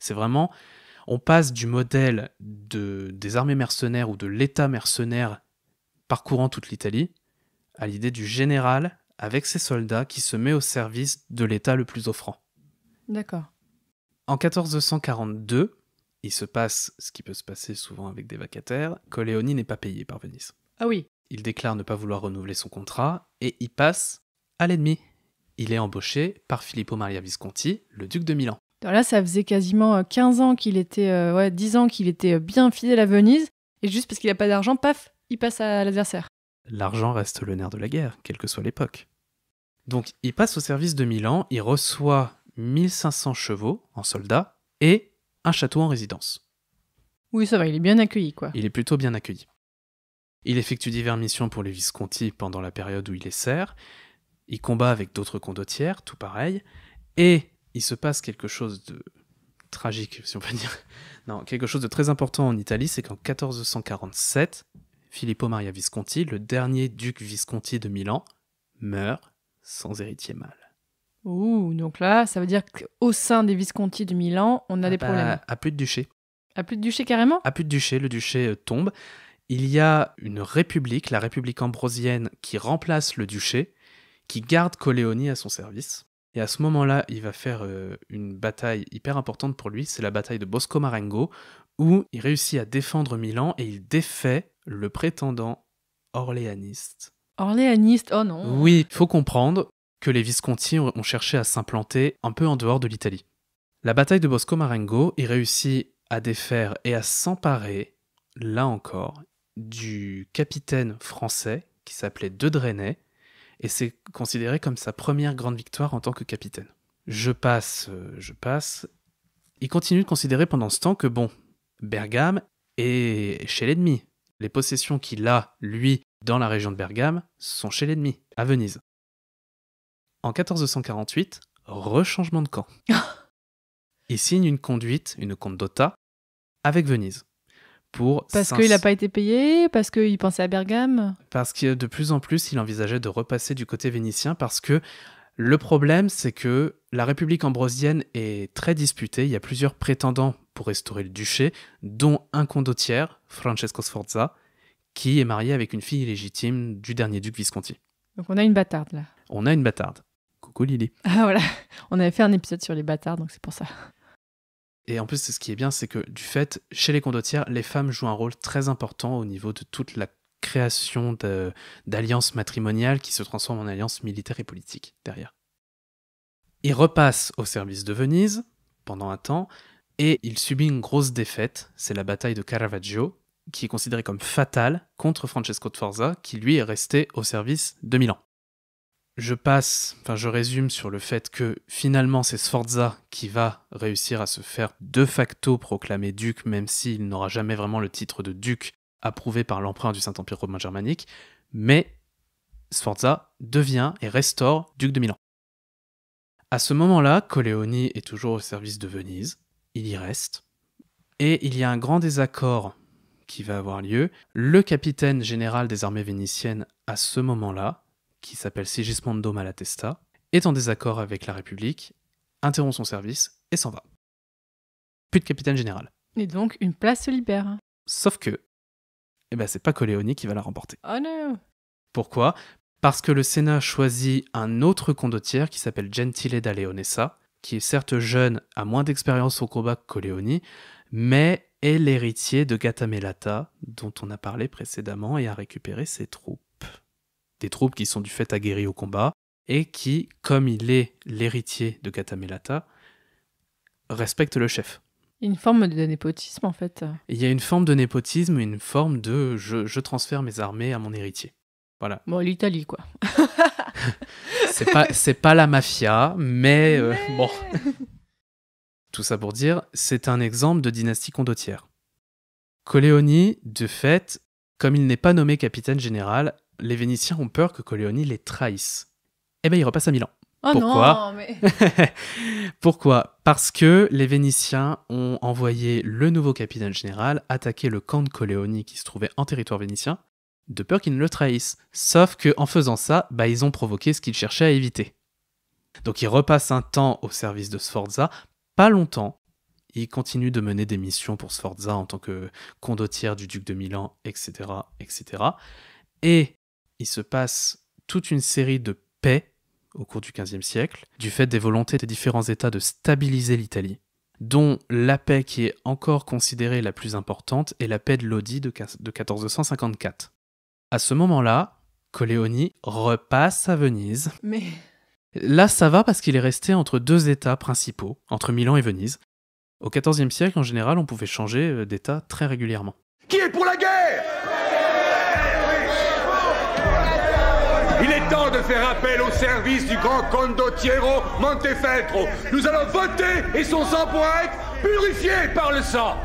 C'est vraiment... On passe du modèle des armées mercenaires ou de l'État mercenaire parcourant toute l'Italie à l'idée du général avec ses soldats qui se met au service de l'État le plus offrant. D'accord. En 1442, il se passe ce qui peut se passer souvent avec des vacataires, Coleoni n'est pas payé par Venise. Ah oui. Il déclare ne pas vouloir renouveler son contrat et il passe à l'ennemi. Il est embauché par Filippo Maria Visconti, le duc de Milan. Alors là, ça faisait quasiment 15 ans qu'il était, 10 ans qu'il était bien fidèle à Venise, et juste parce qu'il n'a pas d'argent, paf, il passe à l'adversaire. L'argent reste le nerf de la guerre, quelle que soit l'époque. Donc il passe au service de Milan, il reçoit 1500 chevaux en soldats et un château en résidence. Oui, ça va, il est bien accueilli, quoi. Il est plutôt bien accueilli. Il effectue diverses missions pour les Visconti pendant la période où il les sert. Il combat avec d'autres condottières, tout pareil. Et il se passe quelque chose de tragique, si on peut dire. Non, quelque chose de très important en Italie, c'est qu'en 1447, Filippo Maria Visconti, le dernier duc Visconti de Milan, meurt sans héritier mâle. Ouh, donc là, ça veut dire qu'au sein des Visconti de Milan, on a des problèmes. À plus de duché. À plus de duché carrément ? À plus de duché, le duché tombe. Il y a une république, la République ambrosienne, qui remplace le duché, qui garde Coleoni à son service. Et à ce moment-là, il va faire une bataille hyper importante pour lui, c'est la bataille de Bosco Marengo, où il réussit à défendre Milan et il défait le prétendant orléaniste. Orléaniste, oh non. Oui, il faut comprendre que les Visconti ont cherché à s'implanter un peu en dehors de l'Italie. La bataille de Bosco Marengo, il réussit à défaire et à s'emparer, là encore, du capitaine français qui s'appelait De Drenay, et c'est considéré comme sa première grande victoire en tant que capitaine. Je passe. Il continue de considérer pendant ce temps que, bon, Bergame est chez l'ennemi. Les possessions qu'il a, lui, dans la région de Bergame, sont chez l'ennemi, à Venise. En 1448, rechangement de camp. Il signe une condotta, avec Venise. Parce qu'il n'a pas été payé, parce qu'il pensait à Bergame. Parce que de plus en plus, il envisageait de repasser du côté vénitien, parce que le problème, c'est que la République ambrosienne est très disputée. Il y a plusieurs prétendants pour restaurer le duché, dont un condottière, Francesco Sforza, qui est marié avec une fille illégitime du dernier duc Visconti. Donc on a une bâtarde, là. On a une bâtarde. Coucou Lily. Ah voilà, on avait fait un épisode sur les bâtards, donc c'est pour ça. Et en plus, ce qui est bien, c'est que du fait, chez les condottières, les femmes jouent un rôle très important au niveau de toute la création d'alliances matrimoniales qui se transforment en alliances militaires et politiques derrière. Il repasse au service de Venise pendant un temps et il subit une grosse défaite, c'est la bataille de Caravaggio, qui est considérée comme fatale contre Francesco Sforza, qui lui est resté au service de Milan. Je résume sur le fait que finalement c'est Sforza qui va réussir à se faire de facto proclamer duc, même s'il n'aura jamais vraiment le titre de duc approuvé par l'empereur du Saint-Empire romain germanique, mais Sforza devient et restaure duc de Milan. À ce moment-là, Coleoni est toujours au service de Venise, il y reste, et il y a un grand désaccord qui va avoir lieu. Le capitaine général des armées vénitiennes à ce moment-là, qui s'appelle Sigismondo Malatesta, est en désaccord avec la République, interrompt son service et s'en va. Plus de capitaine général. Et donc, une place se libère. Sauf que, c'est pas Coleoni qui va la remporter. Oh non. Pourquoi ? Parce que le Sénat choisit un autre condottière qui s'appelle Gentile da Leonessa, qui est certes jeune, a moins d'expérience au combat que Coleoni, mais est l'héritier de Gattamelata, dont on a parlé précédemment, et a récupéré ses troupes. Des troupes qui sont du fait aguerries au combat, et qui, comme il est l'héritier de Gattamelata, respecte le chef. Il y a une forme de népotisme, en fait. Il y a une forme de népotisme, une forme de je transfère mes armées à mon héritier. Voilà. Bon, l'Italie, quoi. c'est pas la mafia, mais bon. Tout ça pour dire, c'est un exemple de dynastie condottière. Coleoni, de fait, comme il n'est pas nommé capitaine général, les Vénitiens ont peur que Coleoni les trahisse. Il repasse à Milan. Oh Pourquoi ? Non, mais... Pourquoi ? Parce que les Vénitiens ont envoyé le nouveau capitaine général attaquer le camp de Coleoni qui se trouvait en territoire vénitien, de peur qu'il ne le trahisse. Sauf qu'en faisant ça, ils ont provoqué ce qu'ils cherchaient à éviter. Donc il repasse un temps au service de Sforza, pas longtemps, il continue de mener des missions pour Sforza en tant que condottière du duc de Milan, etc., etc. Et il se passe toute une série de paix au cours du XVe siècle, du fait des volontés des différents États de stabiliser l'Italie, dont la paix qui est encore considérée la plus importante est la paix de Lodi de 1454. À ce moment-là, Coleoni repasse à Venise. Mais... Là, ça va parce qu'il est resté entre deux États principaux, entre Milan et Venise. Au XIVe siècle, en général, on pouvait changer d'État très régulièrement. Qui est pour la guerre? Il est temps de faire appel au service du grand condottiero Montefeltro. Nous allons voter et son sang pourra être purifié par le sang.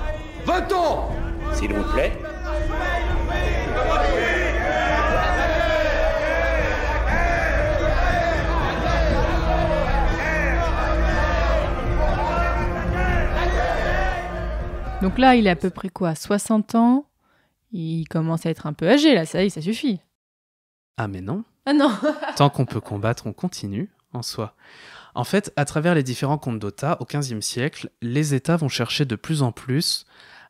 Votons, s'il vous plaît. Donc là, il est à peu près quoi, 60 ans? Il commence à être un peu âgé, là, ça y est, ça suffit. Ah mais non. Ah non. Tant qu'on peut combattre, on continue, en soi. En fait, à travers les différents condotta, au XVe siècle, les États vont chercher de plus en plus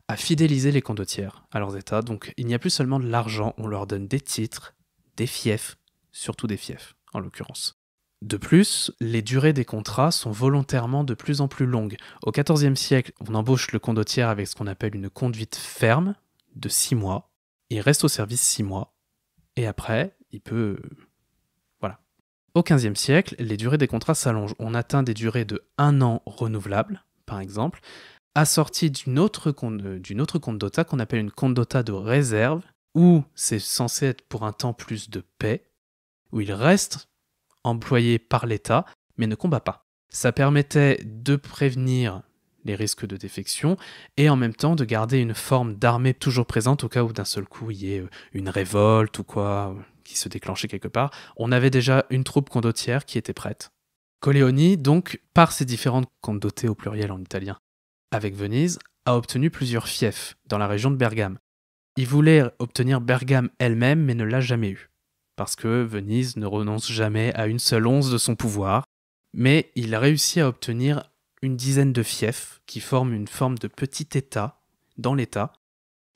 à fidéliser les condottières à leurs États. Donc il n'y a plus seulement de l'argent, on leur donne des titres, des fiefs, surtout des fiefs, en l'occurrence. De plus, les durées des contrats sont volontairement de plus en plus longues. Au XIVe siècle, on embauche le condottière avec ce qu'on appelle une conduite ferme de 6 mois. Il reste au service 6 mois. Et après, il peut... Voilà. Au XVe siècle, les durées des contrats s'allongent. On atteint des durées de 1 an renouvelables, par exemple, assorties d'une autre condotta qu'on appelle une condotta de réserve, où c'est censé être pour un temps plus de paix, où il reste employé par l'État, mais ne combat pas. Ça permettait de prévenir les risques de défection et en même temps de garder une forme d'armée toujours présente au cas où d'un seul coup il y ait une révolte ou quoi qui se déclenchait quelque part. On avait déjà une troupe condottière qui était prête. Coleoni, donc, par ses différentes condottées au pluriel en italien, avec Venise, a obtenu plusieurs fiefs dans la région de Bergame. Il voulait obtenir Bergame elle-même, mais ne l'a jamais eu. Parce que Venise ne renonce jamais à une seule once de son pouvoir, mais il a réussi à obtenir une dizaine de fiefs qui forment une forme de petit État dans l'État.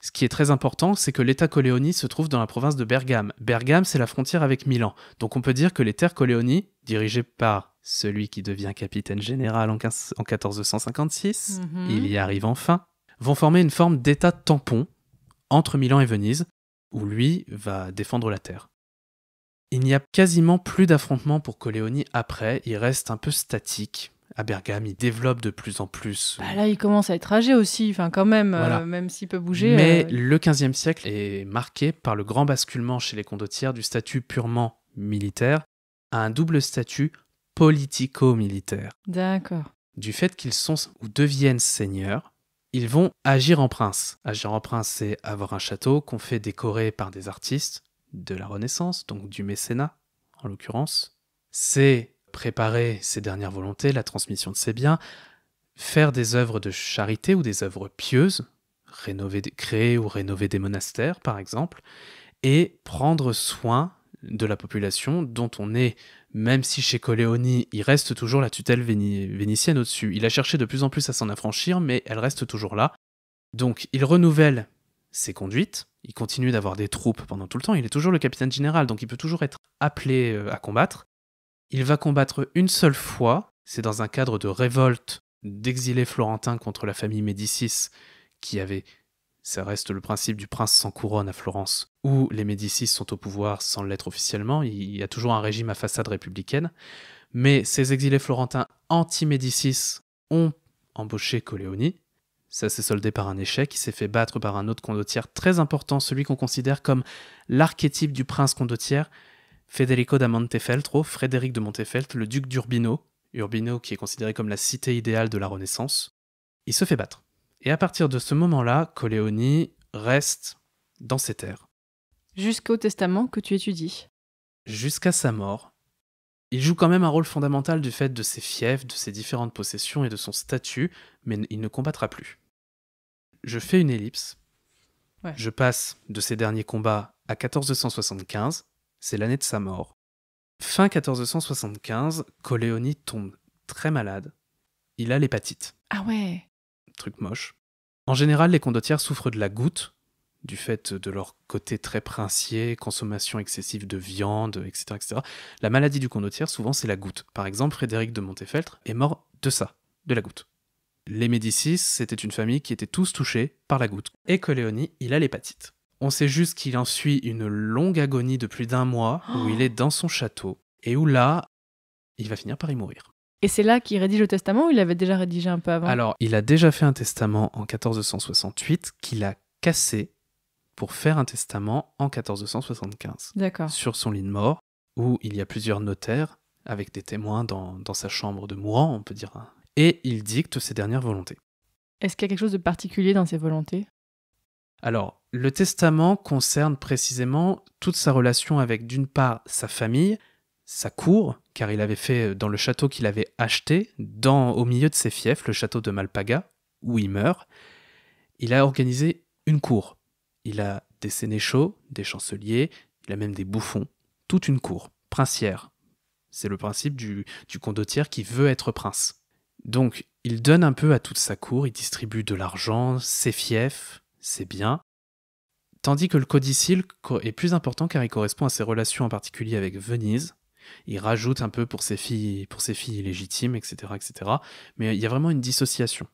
Ce qui est très important, c'est que l'État Coleoni se trouve dans la province de Bergame. Bergame, c'est la frontière avec Milan. Donc on peut dire que les terres Coleoni, dirigées par celui qui devient capitaine général en 1456, il y arrive enfin, vont former une forme d'État tampon entre Milan et Venise, où lui va défendre la terre. Il n'y a quasiment plus d'affrontements pour Coleoni après, il reste un peu statique. À Bergame, il développe de plus en plus. Bah là, il commence à être âgé aussi, enfin quand même, Voilà. même s'il peut bouger. Mais le XVe siècle est marqué par le grand basculement chez les condottières du statut purement militaire à un double statut politico-militaire. D'accord. Du fait qu'ils sont ou deviennent seigneurs, ils vont agir en prince. Agir en prince, c'est avoir un château qu'on fait décorer par des artistes de la Renaissance, donc du mécénat en l'occurrence. C'est préparer ses dernières volontés, la transmission de ses biens, faire des œuvres de charité ou des œuvres pieuses, créer ou rénover des monastères par exemple, et prendre soin de la population dont on est, même si chez Coleoni, il reste toujours la tutelle vénitienne au-dessus. Il a cherché de plus en plus à s'en affranchir, mais elle reste toujours là. Donc il renouvelle ses conduites, il continue d'avoir des troupes pendant tout le temps, il est toujours le capitaine général, donc il peut toujours être appelé à combattre. Il va combattre une seule fois, c'est dans un cadre de révolte d'exilés florentins contre la famille Médicis, qui avait, ça reste le principe du prince sans couronne à Florence, où les Médicis sont au pouvoir sans l'être officiellement, il y a toujours un régime à façade républicaine, mais ces exilés florentins anti-Médicis ont embauché Coleoni. Ça s'est soldé par un échec, il s'est fait battre par un autre condottière très important, celui qu'on considère comme l'archétype du prince condottière, Federico da Montefeltro, Frédéric de Montefeltro, le duc d'Urbino, Urbino qui est considéré comme la cité idéale de la Renaissance. Il se fait battre. Et à partir de ce moment-là, Coleoni reste dans ses terres. Jusqu'au testament que tu étudies. Jusqu'à sa mort. Il joue quand même un rôle fondamental du fait de ses fiefs, de ses différentes possessions et de son statut, mais il ne combattra plus. Je fais une ellipse. Ouais. Je passe de ses derniers combats à 1475, c'est l'année de sa mort. Fin 1475, Coleoni tombe très malade. Il a l'hépatite. Ah ouais. truc moche. En général, les condottières souffrent de la goutte, du fait de leur côté très princier, consommation excessive de viande, etc., etc. La maladie du condottiere, souvent, c'est la goutte. Par exemple, Frédéric de Montefeltre est mort de ça, de la goutte. Les Médicis, c'était une famille qui était tous touchés par la goutte. Et Coleoni, il a l'hépatite. On sait juste qu'il en suit une longue agonie de plus d'1 mois, où il est dans son château, et où là, il va finir par y mourir. Et c'est là qu'il rédige le testament ou il avait déjà rédigé un peu avant? Alors, il a déjà fait un testament en 1468, qu'il a cassé pour faire un testament en 1475. D'accord. Sur son lit de mort, où il y a plusieurs notaires, avec des témoins dans sa chambre de mourant, on peut dire. Et il dicte ses dernières volontés. Est-ce qu'il y a quelque chose de particulier dans ses volontés? Alors, le testament concerne précisément toute sa relation avec, d'une part, sa famille, sa cour, car il avait fait dans le château qu'il avait acheté, au milieu de ses fiefs, le château de Malpaga, où il meurt. Il a organisé une cour. Il a des sénéchaux, des chanceliers, il a même des bouffons, toute une cour, princière. C'est le principe du condottiere qui veut être prince. Donc, il donne un peu à toute sa cour, il distribue de l'argent, ses fiefs, ses biens, tandis que le codicille est plus important car il correspond à ses relations en particulier avec Venise. Il rajoute un peu pour ses filles illégitimes, etc., etc. Mais il y a vraiment une dissociation.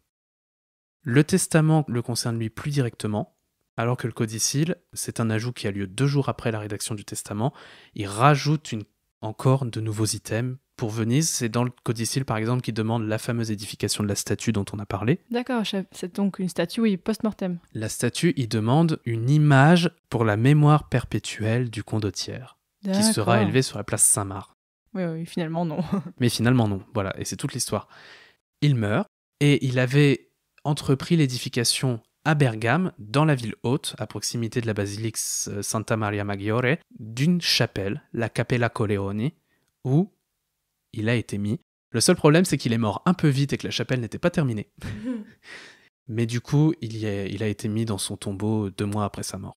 Le testament le concerne lui plus directement, alors que le codicille, c'est un ajout qui a lieu 2 jours après la rédaction du testament. Il rajoute encore de nouveaux items. Pour Venise, c'est dans le codicille, par exemple, qui demande la fameuse édification de la statue dont on a parlé. D'accord, c'est donc une statue, oui, post-mortem. La statue, il demande une image pour la mémoire perpétuelle du condottiere, qui sera élevée sur la place Saint-Marc. Oui, finalement non. Mais finalement non, voilà, et c'est toute l'histoire. Il meurt, et il avait entrepris l'édification à Bergame, dans la ville haute, à proximité de la basilique Santa Maria Maggiore, d'une chapelle, la Cappella Coleoni, où il a été mis. Le seul problème, c'est qu'il est mort un peu vite et que la chapelle n'était pas terminée. Mais du coup, il a été mis dans son tombeau 2 mois après sa mort.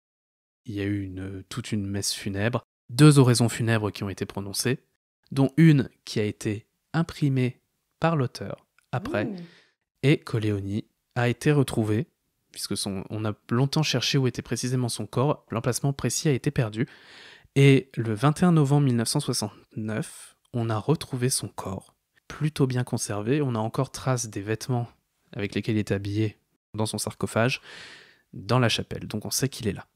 Il y a eu toute une messe funèbre, 2 oraisons funèbres qui ont été prononcées, dont une qui a été imprimée par l'auteur après, et Coleoni a été retrouvé, puisque on a longtemps cherché où était précisément son corps, l'emplacement précis a été perdu, et le 21 novembre 1969, on a retrouvé son corps, plutôt bien conservé, on a encore trace des vêtements avec lesquels il est habillé dans son sarcophage, dans la chapelle, donc on sait qu'il est là.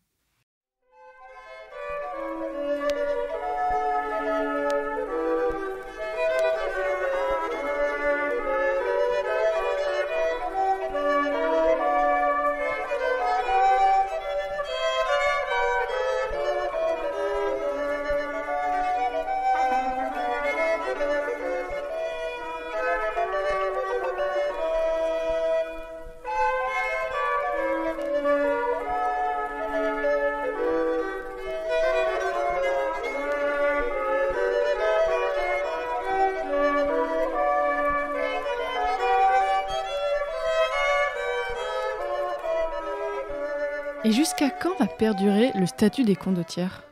Et jusqu'à quand va perdurer le statut des condottières?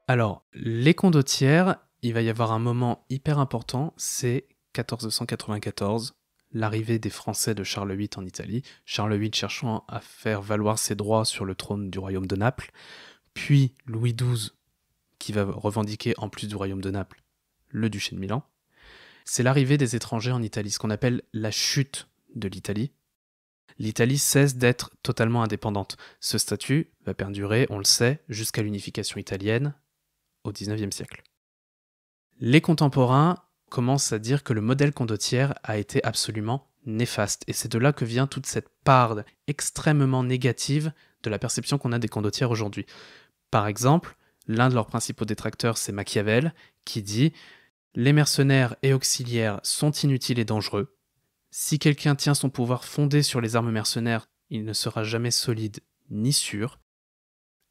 Alors, les condottières, il va y avoir un moment hyper important, c'est 1494, l'arrivée des Français de Charles VIII en Italie, Charles VIII cherchant à faire valoir ses droits sur le trône du royaume de Naples, puis Louis XII, qui va revendiquer, en plus du royaume de Naples, le duché de Milan. C'est l'arrivée des étrangers en Italie, ce qu'on appelle la chute de l'Italie. L'Italie cesse d'être totalement indépendante. Ce statut va perdurer, on le sait, jusqu'à l'unification italienne au XIXe siècle. Les contemporains commencent à dire que le modèle condottiere a été absolument néfaste, et c'est de là que vient toute cette part extrêmement négative de la perception qu'on a des condottières aujourd'hui. Par exemple, l'un de leurs principaux détracteurs, c'est Machiavel, qui dit « Les mercenaires et auxiliaires sont inutiles et dangereux. Si quelqu'un tient son pouvoir fondé sur les armes mercenaires, il ne sera jamais solide ni sûr.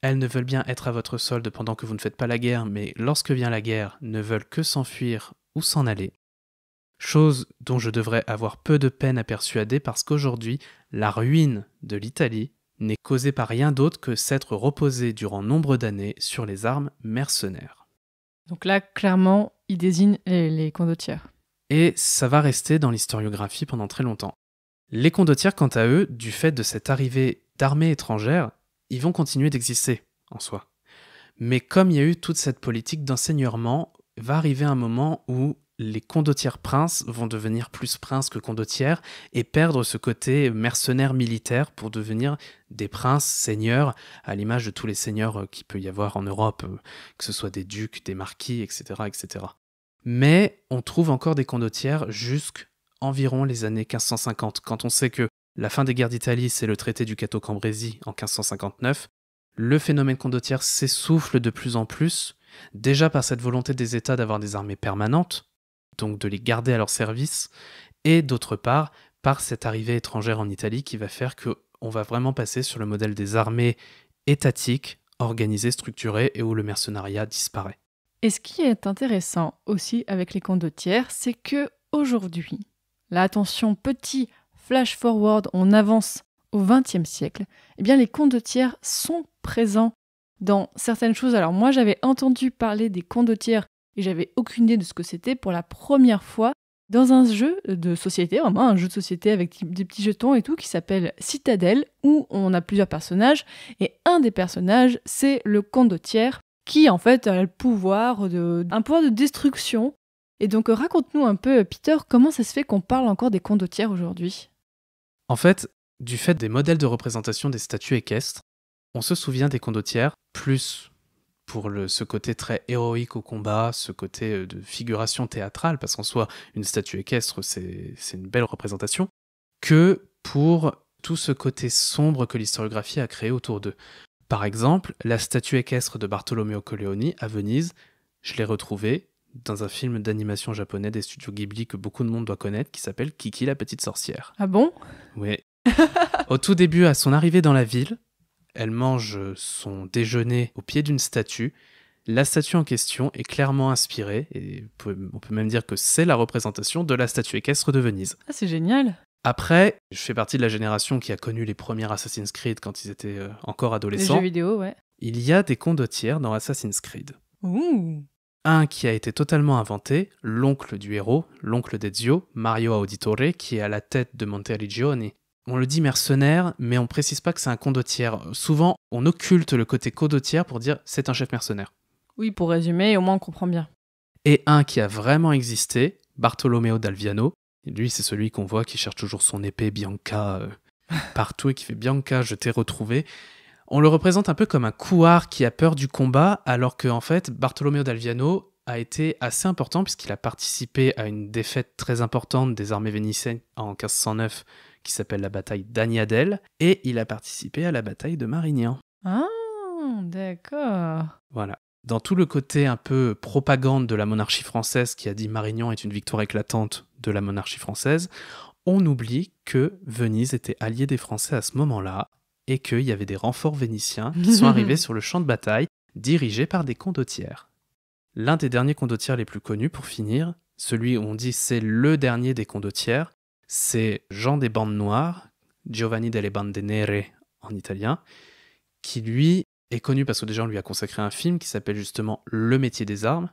Elles ne veulent bien être à votre solde pendant que vous ne faites pas la guerre, mais lorsque vient la guerre, ne veulent que s'enfuir ou s'en aller. Chose dont je devrais avoir peu de peine à persuader parce qu'aujourd'hui, la ruine de l'Italie n'est causée par rien d'autre que s'être reposée durant nombre d'années sur les armes mercenaires. » Donc là, clairement, il désigne les condottières. Et ça va rester dans l'historiographie pendant très longtemps. Les condottières, quant à eux, du fait de cette arrivée d'armées étrangères, ils vont continuer d'exister en soi. Mais comme il y a eu toute cette politique d'enseignement, va arriver un moment où les condottières princes vont devenir plus princes que condottières et perdre ce côté mercenaire militaire pour devenir des princes seigneurs, à l'image de tous les seigneurs qu'il peut y avoir en Europe, que ce soit des ducs, des marquis, etc., etc. Mais on trouve encore des condottières jusqu'environ les années 1550, quand on sait que la fin des guerres d'Italie, c'est le traité du Cateau Cambrésis en 1559, le phénomène condottière s'essouffle de plus en plus, déjà par cette volonté des États d'avoir des armées permanentes, donc de les garder à leur service, et d'autre part, par cette arrivée étrangère en Italie qui va faire qu'on va vraiment passer sur le modèle des armées étatiques, organisées, structurées, et où le mercenariat disparaît. Et ce qui est intéressant aussi avec les condottières, c'est que aujourd'hui, là attention, petit flash forward, on avance au XXe siècle, eh bien les condottières sont présents dans certaines choses. Alors moi j'avais entendu parler des condottières et j'avais aucune idée de ce que c'était pour la première fois dans un jeu de société, vraiment un jeu de société avec des petits jetons et tout, qui s'appelle Citadelle, où on a plusieurs personnages, et un des personnages, c'est le condottière, qui en fait a un pouvoir de destruction. Et donc raconte-nous un peu, Peter, comment ça se fait qu'on parle encore des condottières aujourd'hui ? En fait, du fait des modèles de représentation des statues équestres, on se souvient des condottières plus pour ce côté très héroïque au combat, ce côté de figuration théâtrale, parce qu'en soi, une statue équestre, c'est une belle représentation, que pour tout ce côté sombre que l'historiographie a créé autour d'eux. Par exemple, la statue équestre de Bartolomeo Colleoni à Venise, je l'ai retrouvée dans un film d'animation japonais des studios Ghibli que beaucoup de monde doit connaître, qui s'appelle Kiki la petite sorcière. Ah bon ? Oui. Au tout début, à son arrivée dans la ville, elle mange son déjeuner au pied d'une statue. La statue en question est clairement inspirée, et on peut même dire que c'est la représentation de la statue équestre de Venise. Ah, c'est génial. Après, je fais partie de la génération qui a connu les premiers Assassin's Creed quand ils étaient encore adolescents. Les jeux vidéo, ouais. Il y a des condottières dans Assassin's Creed. Ouh. Un qui a été totalement inventé, l'oncle du héros, l'oncle d'Ezio, Mario Auditore, qui est à la tête de Monteriggioni. On le dit mercenaire, mais on précise pas que c'est un condottière. Souvent, on occulte le côté condottière pour dire c'est un chef mercenaire. Oui, pour résumer, au moins on comprend bien. Et un qui a vraiment existé, Bartolomeo d'Alviano. Lui, c'est celui qu'on voit qui cherche toujours son épée Bianca partout et qui fait Bianca, je t'ai retrouvé. On le représente un peu comme un couard qui a peur du combat, alors qu'en fait, Bartolomeo d'Alviano a été assez important puisqu'il a participé à une défaite très importante des armées vénitiennes en 1509 qui s'appelle la bataille d'Agnadel, et il a participé à la bataille de Marignan. Ah, d'accord. Voilà. Dans tout le côté un peu propagande de la monarchie française qui a dit Marignan est une victoire éclatante de la monarchie française, on oublie que Venise était alliée des Français à ce moment-là et qu'il y avait des renforts vénitiens qui sont arrivés sur le champ de bataille dirigés par des condottières. L'un des derniers condottières les plus connus, pour finir, celui où on dit c'est le dernier des condottières, c'est Jean des Bandes Noires, Giovanni delle Bande Nere en italien, qui lui est connu parce que déjà on lui a consacré un film qui s'appelle justement Le métier des armes,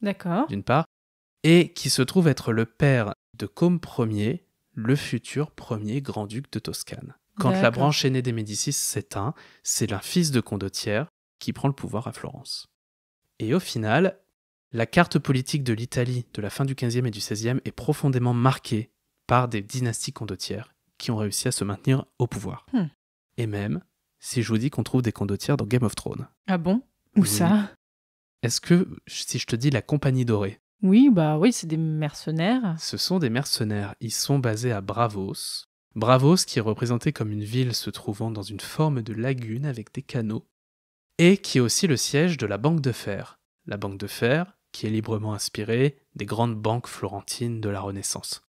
d'accord, d'une part, et qui se trouve être le père de Côme Ier, le futur premier grand-duc de Toscane. Quand la branche aînée des Médicis s'éteint, c'est un fils de condottière qui prend le pouvoir à Florence. Et au final, la carte politique de l'Italie de la fin du XVe et du XVIe est profondément marquée par des dynasties condottières qui ont réussi à se maintenir au pouvoir. Et même, si je vous dis qu'on trouve des condottières dans Game of Thrones. Ah bon ? Où ça ? Est-ce que, si je te dis la Compagnie Dorée ? Oui, c'est des mercenaires. Ce sont des mercenaires. Ils sont basés à Bravos. Bravos qui est représenté comme une ville se trouvant dans une forme de lagune avec des canaux. Et qui est aussi le siège de la Banque de Fer. La Banque de Fer qui est librement inspirée des grandes banques florentines de la Renaissance.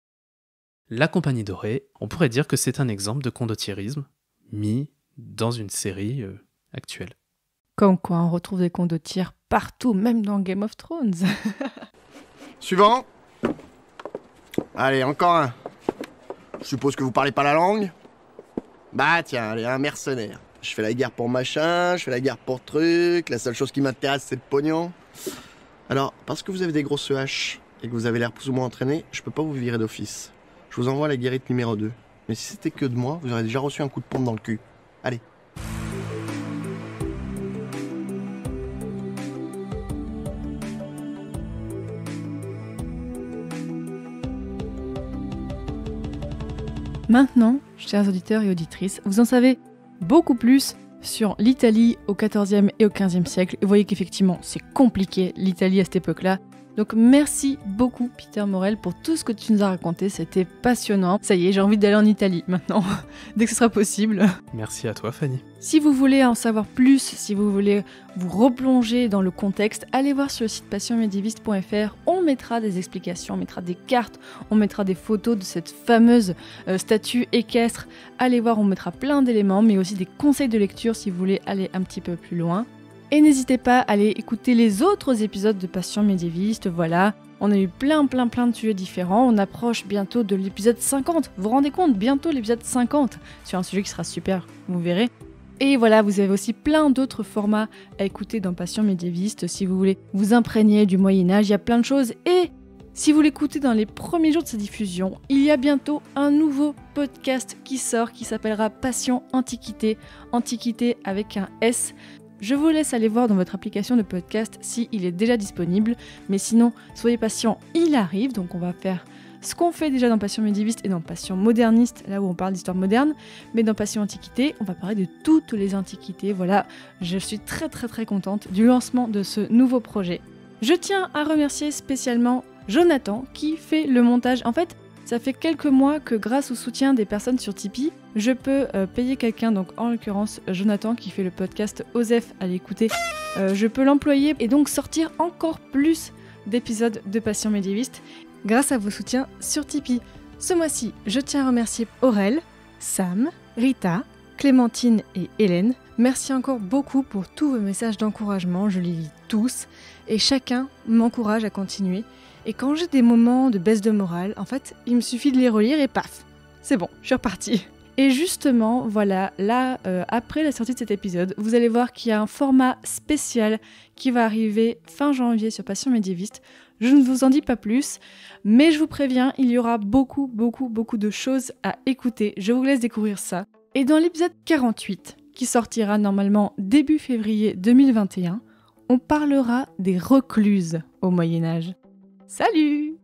La Compagnie Dorée, on pourrait dire que c'est un exemple de condottierisme mis dans une série actuelle. Comme quoi, on retrouve des condottières partout, même dans Game of Thrones. Suivant. Allez, encore un. Je suppose que vous parlez pas la langue ? Bah tiens, allez, un mercenaire. Je fais la guerre pour machin, je fais la guerre pour truc, la seule chose qui m'intéresse c'est le pognon. Alors, parce que vous avez des grosses haches et que vous avez l'air plus ou moins entraîné, je peux pas vous virer d'office. Je vous envoie à la guérite numéro 2. Mais si c'était que de moi, vous aurez déjà reçu un coup de pompe dans le cul. Allez. Maintenant, chers auditeurs et auditrices, vous en savez beaucoup plus sur l'Italie au XIVe et au XVe siècle. Et vous voyez qu'effectivement, c'est compliqué, l'Italie à cette époque-là. Donc merci beaucoup Peter Morel pour tout ce que tu nous as raconté, c'était passionnant. Ça y est, j'ai envie d'aller en Italie maintenant, dès que ce sera possible. Merci à toi Fanny. Si vous voulez en savoir plus, si vous voulez vous replonger dans le contexte, allez voir sur le site passionmédiéviste.fr, on mettra des explications, on mettra des cartes, on mettra des photos de cette fameuse statue équestre. Allez voir, on mettra plein d'éléments, mais aussi des conseils de lecture si vous voulez aller un petit peu plus loin. Et n'hésitez pas à aller écouter les autres épisodes de Passion médiéviste, voilà. On a eu plein de sujets différents, on approche bientôt de l'épisode 50. Vous vous rendez compte, bientôt l'épisode 50, sur un sujet qui sera super, vous verrez. Et voilà, vous avez aussi plein d'autres formats à écouter dans Passion médiéviste, si vous voulez vous imprégner du Moyen-Âge, il y a plein de choses. Et si vous l'écoutez dans les premiers jours de sa diffusion, il y a bientôt un nouveau podcast qui sort, qui s'appellera Passion Antiquité, Antiquité avec un S. Je vous laisse aller voir dans votre application de podcast s'il est déjà disponible, mais sinon, soyez patients, il arrive, donc on va faire ce qu'on fait déjà dans Passion médiéviste et dans Passion moderniste, là où on parle d'histoire moderne, mais dans Passion Antiquité, on va parler de toutes les antiquités, voilà, je suis très contente du lancement de ce nouveau projet. Je tiens à remercier spécialement Jonathan qui fait le montage, en fait, ça fait quelques mois que grâce au soutien des personnes sur Tipeee, je peux payer quelqu'un, donc en l'occurrence Jonathan qui fait le podcast Osef à l'écouter, je peux l'employer et donc sortir encore plus d'épisodes de Passion médiéviste grâce à vos soutiens sur Tipeee. Ce mois-ci, je tiens à remercier Aurel, Sam, Rita, Clémentine et Hélène. Merci encore beaucoup pour tous vos messages d'encouragement, je les lis tous et chacun m'encourage à continuer. Et quand j'ai des moments de baisse de morale, en fait, il me suffit de les relire et paf, c'est bon, je suis repartie. Et justement, voilà, là, après la sortie de cet épisode, vous allez voir qu'il y a un format spécial qui va arriver fin janvier sur Passion médiéviste. Je ne vous en dis pas plus, mais je vous préviens, il y aura beaucoup de choses à écouter. Je vous laisse découvrir ça. Et dans l'épisode 48, qui sortira normalement début février 2021, on parlera des recluses au Moyen-Âge. Salut!